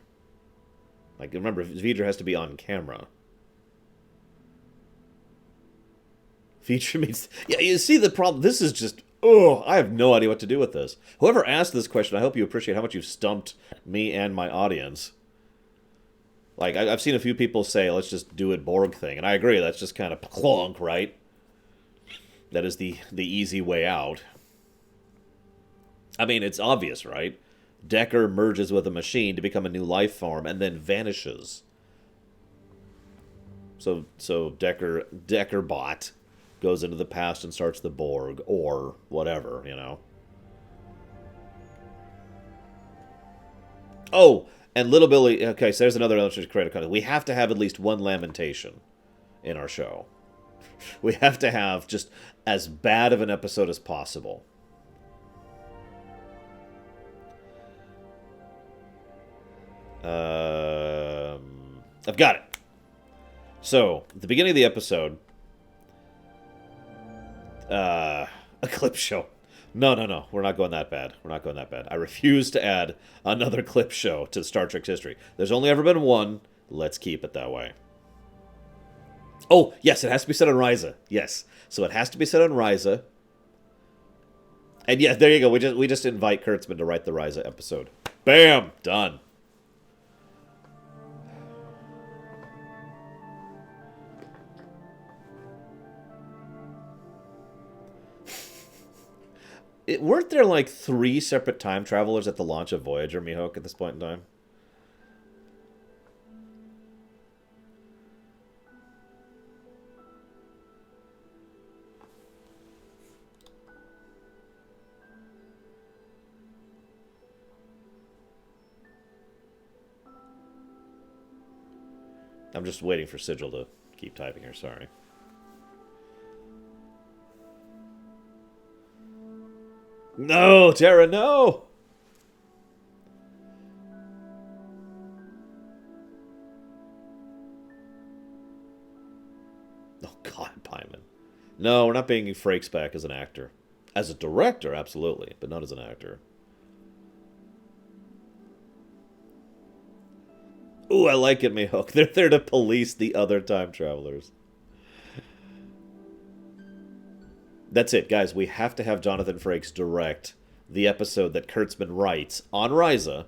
Like, remember, V'ger has to be on camera. V'ger means... Yeah, you see the problem? This is just... Oh, I have no idea what to do with this. Whoever asked this question, I hope you appreciate how much you've stumped me and my audience. Like, I've seen a few people say, let's just do a Borg thing. And I agree, that's just kind of clunk, right? That is the easy way out. I mean, it's obvious, right? Decker merges with a machine to become a new life form and then vanishes. So Decker bot goes into the past and starts the Borg, or whatever, you know. Oh, and Little Billy... Okay, so there's another illustrated creative content. We have to have at least one lamentation in our show. We have to have just as bad of an episode as possible. I've got it. So, at the beginning of the episode... a clip show. No. We're not going that bad. I refuse to add another clip show to Star Trek's history. There's only ever been one. Let's keep it that way. Oh, yes, it has to be set on Risa. Yes. So it has to be set on Risa. And yeah, there you go. We just invite Kurtzman to write the Risa episode. Bam! Done. Weren't there like 3 separate time travelers at the launch of Voyager, Mihawk, at this point in time? I'm just waiting for Sigil to keep typing here, sorry. No, Tara, no! Oh, God, Pyman. No, we're not bringing Frakes back as an actor. As a director, absolutely, but not as an actor. Ooh, I like it, Mihawk. They're there to police the other time travelers. That's it, guys. We have to have Jonathan Frakes direct the episode that Kurtzman writes on Ryza.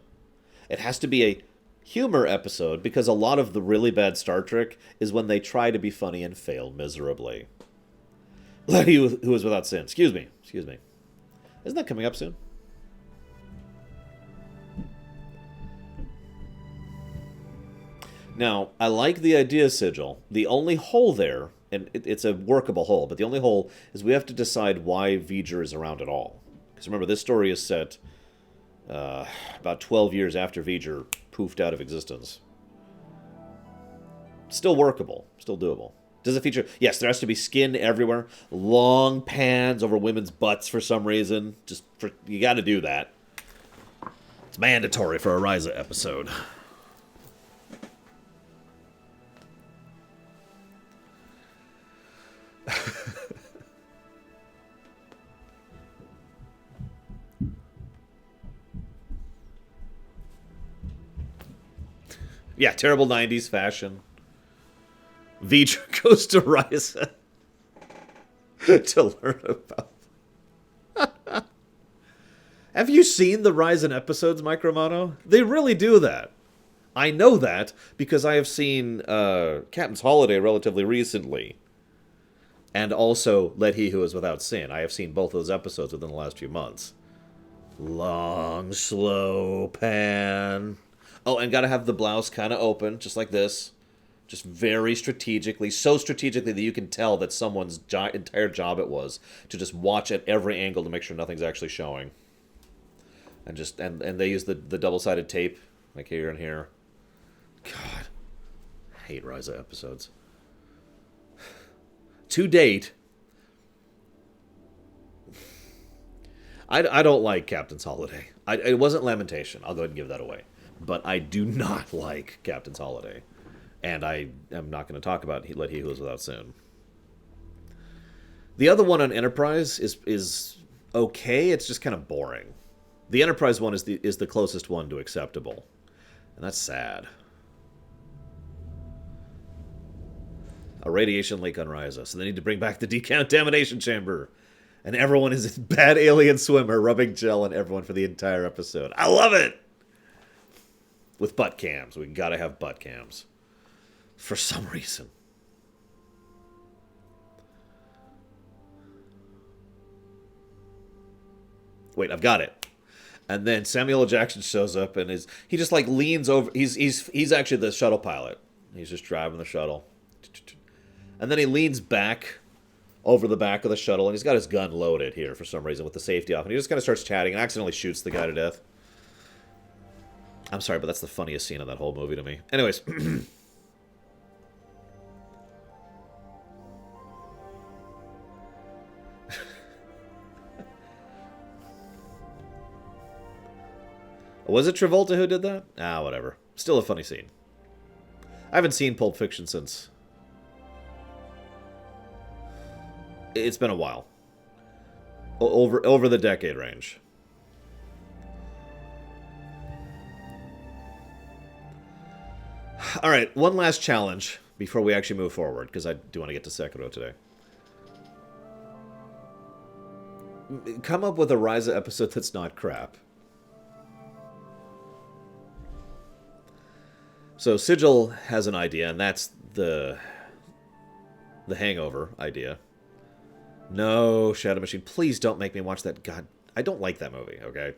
It has to be a humor episode, because a lot of the really bad Star Trek is when they try to be funny and fail miserably. He who was without sin. Excuse me. Isn't that coming up soon? Now, I like the idea, Sigil. The only hole there, and it's a workable hole, but the only hole is we have to decide why V'ger is around at all. Because remember, this story is set about 12 years after V'ger poofed out of existence. Still workable. Still doable. Does it feature... Yes, there has to be skin everywhere. Long pans over women's butts for some reason. You got to do that. It's mandatory for a Ryza episode. Yeah, terrible 90s fashion. V'ger goes to Ryza to learn about... Have you seen the Ryzen episodes, Micromono? They really do that. I know that because I have seen Captain's Holiday relatively recently. And also Let He Who Is Without Sin. I have seen both those episodes within the last few months. Long, slow pan. Oh, and gotta have the blouse kind of open, just like this. Just very strategically, so strategically that you can tell that someone's entire job it was to just watch at every angle to make sure nothing's actually showing. And just and they use the double-sided tape, like here and here. God, I hate Ryza episodes. To date, I don't like Captain's Holiday. It wasn't Lamentation. I'll go ahead and give that away. But I do not like Captain's Holiday. And I am not going to talk about Let He Who Is Without Sin. The other one on Enterprise is okay. It's just kind of boring. The Enterprise one is the closest one to acceptable. And that's sad. A radiation leak on Ryza, so they need to bring back the decontamination chamber. And everyone is a bad alien swimmer rubbing gel on everyone for the entire episode. I love it! With butt cams. We gotta have butt cams. For some reason. Wait, I've got it. And then Samuel L. Jackson shows up and he just like leans over. He's actually the shuttle pilot. He's just driving the shuttle. And then he leans back over the back of the shuttle, and he's got his gun loaded here for some reason with the safety off. And he just kind of starts chatting and accidentally shoots the guy to death. I'm sorry, but that's the funniest scene of that whole movie to me. Anyways. Was it Travolta who did that? Ah, whatever. Still a funny scene. I haven't seen Pulp Fiction since... It's been a while. Over the decade range. Alright, one last challenge before we actually move forward, because I do want to get to Sekiro today. Come up with a Ryza episode that's not crap. So Sigil has an idea, and that's the Hangover idea. No, Shadow Machine, please don't make me watch that. God, I don't like that movie, okay?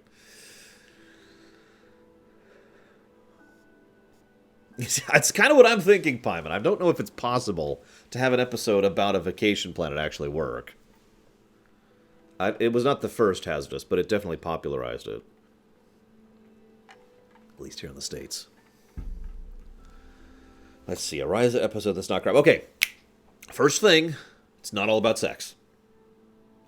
It's kind of what I'm thinking, Pyman. I don't know if it's possible to have an episode about a vacation planet actually work. It was not the first Hazardous, but it definitely popularized it. At least here in the States. Let's see, a Ryza episode that's not crap. Okay, first thing, it's not all about sex.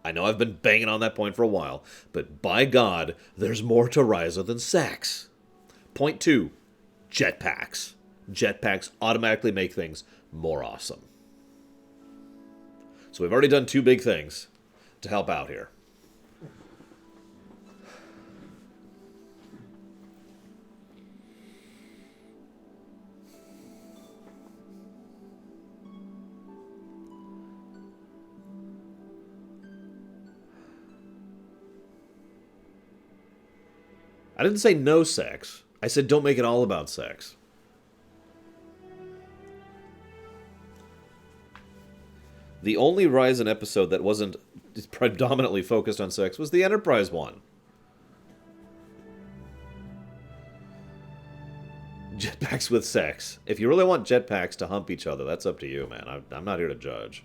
I know I've been banging on that point for a while, but by God, there's more to Ryza than sex. Point 2, jetpacks. Jetpacks automatically make things more awesome. So we've already done 2 big things to help out here. I didn't say no sex. I said don't make it all about sex. The only Ryzen episode that wasn't predominantly focused on sex was the Enterprise one. Jetpacks with sex. If you really want jetpacks to hump each other, that's up to you, man. I'm not here to judge.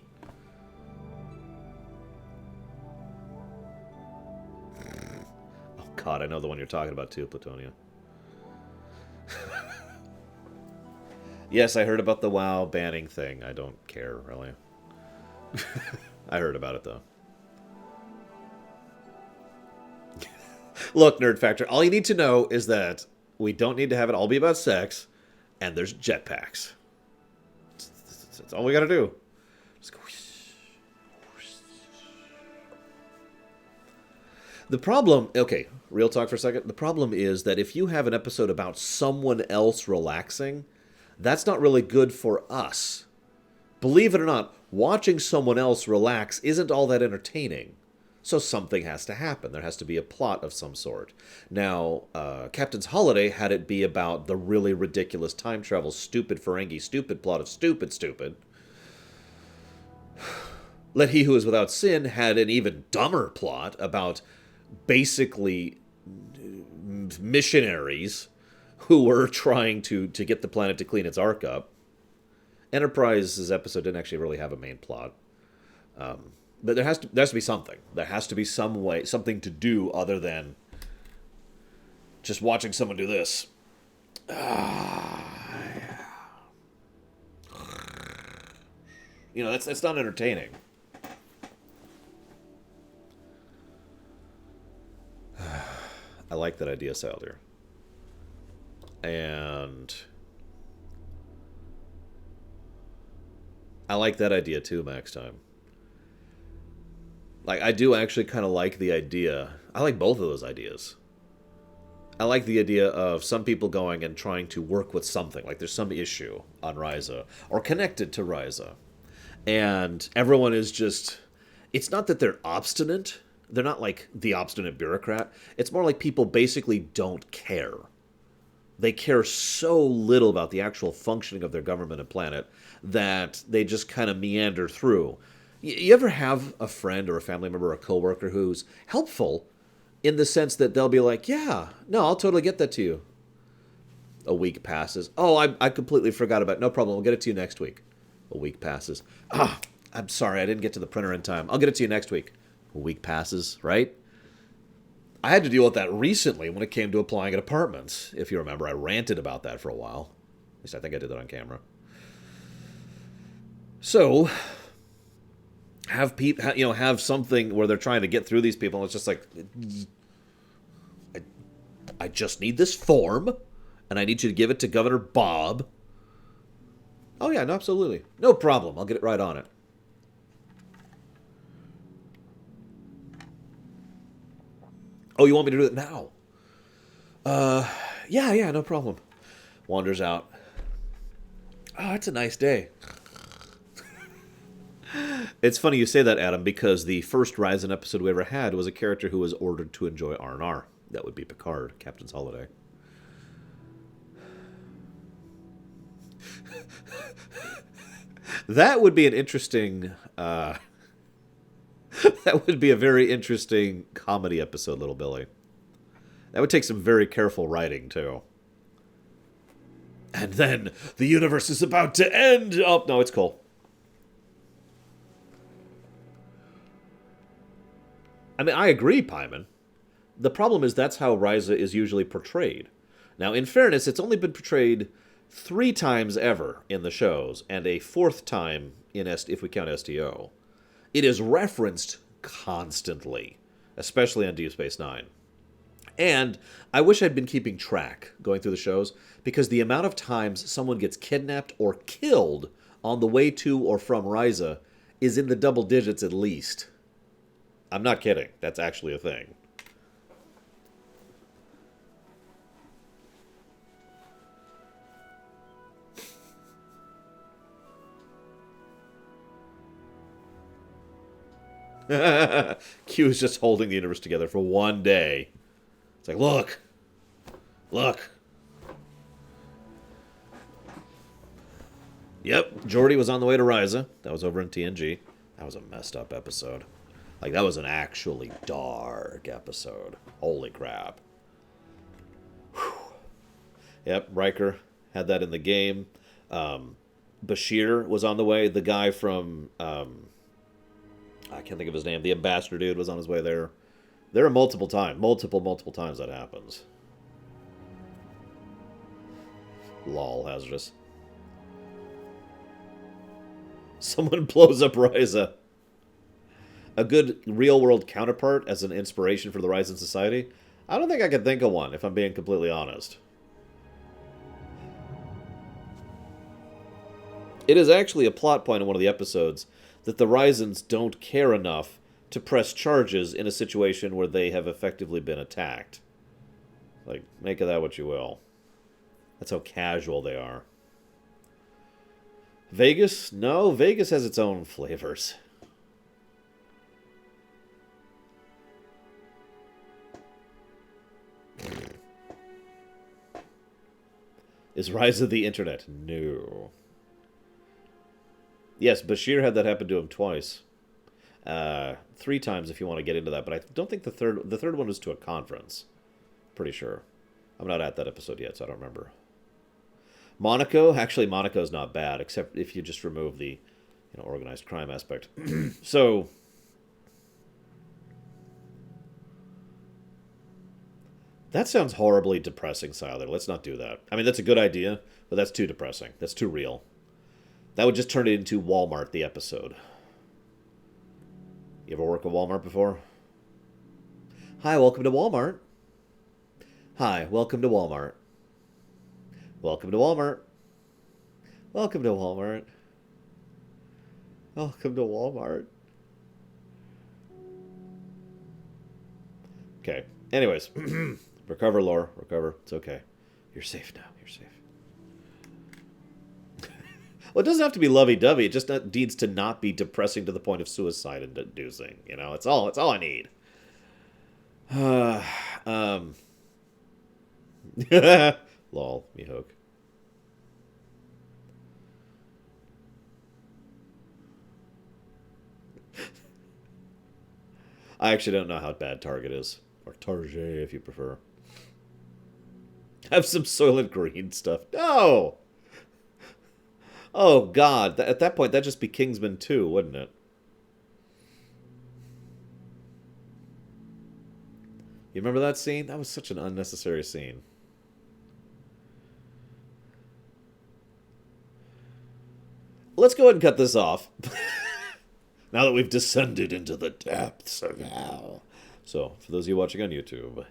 Oh, God, I know the one you're talking about, too, Plutonia. Yes, I heard about the WoW banning thing. I don't care, really. I heard about it, though. Look, Nerd Factor, all you need to know is that we don't need to have it all be about sex, and there's jetpacks. That's all we gotta do. Just go. The problem, okay, real talk for a second. The problem is that if you have an episode about someone else relaxing, that's not really good for us. Believe it or not, watching someone else relax isn't all that entertaining. So something has to happen. There has to be a plot of some sort. Now, Captain's Holiday had it be about the really ridiculous time travel, stupid Ferengi, stupid plot of stupid. Let He Who Is Without Sin had an even dumber plot about basically missionaries who were trying to get the planet to clean its ark up. Enterprise's episode didn't actually really have a main plot. But there has to be something. There has to be some way, something to do other than just watching someone do this. You know, that's not entertaining. I like that idea, Salder. And I like that idea too, Max Time. Like, I do actually kind of like the idea. I like both of those ideas. I like the idea of some people going and trying to work with something. Like, there's some issue on Ryza, or connected to Ryza. And everyone is just... It's not that they're obstinate. They're not like the obstinate bureaucrat. It's more like people basically don't care. They care so little about the actual functioning of their government and planet that they just kind of meander through. You ever have a friend or a family member or a coworker who's helpful in the sense that they'll be like, yeah, no, I'll totally get that to you. A week passes. Oh, I completely forgot about it. No problem. I'll get it to you next week. A week passes. I'm sorry. I didn't get to the printer in time. I'll get it to you next week. A week passes, right? I had to deal with that recently when it came to applying at apartments. If you remember, I ranted about that for a while. At least I think I did that on camera. So... have something where they're trying to get through these people, and it's just like, I just need this form, and I need you to give it to Governor Bob. Oh yeah, no, absolutely. No problem. I'll get it right on it. Oh, you want me to do it now? Yeah, no problem. Wanders out. Oh, it's a nice day. It's funny you say that, Adam, because the first Ryzen episode we ever had was a character who was ordered to enjoy R&R. That would be Picard, Captain's Holiday. That would be an interesting... that would be a very interesting comedy episode, Little Billy. That would take some very careful writing, too. And then the universe is about to end! Oh, no, it's cool. I mean, I agree, Pyman. The problem is that's how Ryza is usually portrayed. Now, in fairness, it's only been portrayed 3 times ever in the shows, and a 4th time if we count STO. It is referenced constantly, especially on Deep Space Nine. And I wish I'd been keeping track going through the shows, because the amount of times someone gets kidnapped or killed on the way to or from Ryza is in the double digits at least. I'm not kidding. That's actually a thing. Q is just holding the universe together for one day. It's like, look. Look. Yep, Geordi was on the way to Ryza. That was over in TNG. That was a messed up episode. Like, that was an actually dark episode. Holy crap. Whew. Yep, Riker had that in the game. Bashir was on the way. The guy from... I can't think of his name. The ambassador dude was on his way there. There are multiple times that happens. Lol, hazardous. Someone blows up Ryza. A good real-world counterpart as an inspiration for the Ryzen society? I don't think I could think of one, if I'm being completely honest. It is actually a plot point in one of the episodes that the Ryzens don't care enough to press charges in a situation where they have effectively been attacked. Like, make of that what you will. That's how casual they are. Vegas? No, Vegas has its own flavors. Is Ryza the internet? No. Yes, Bashir had that happen to him twice. 3 times if you want to get into that, but I don't think the third one was to a conference. Pretty sure. I'm not at that episode yet, so I don't remember. Monaco? Actually, Monaco's not bad, except if you just remove the organized crime aspect. So... that sounds horribly depressing, Siler. Let's not do that. I mean, that's a good idea, but that's too depressing. That's too real. That would just turn it into Walmart, the episode. You ever work at Walmart before? Hi, welcome to Walmart. Hi, welcome to Walmart. Welcome to Walmart. Welcome to Walmart. Welcome to Walmart. Okay. Anyways. Recover, Lore. Recover. It's okay. You're safe now. You're safe. Well, it doesn't have to be lovey-dovey. It just needs to not be depressing to the point of suicide-inducing. It's all I need. Lol, me hook. I actually don't know how bad Target is. Or Target, if you prefer. Have some Soylent Green stuff. No! Oh, God. At that point, that'd just be Kingsman 2, wouldn't it? You remember that scene? That was such an unnecessary scene. Let's go ahead and cut this off. Now that we've descended into the depths of hell. So, for those of you watching on YouTube,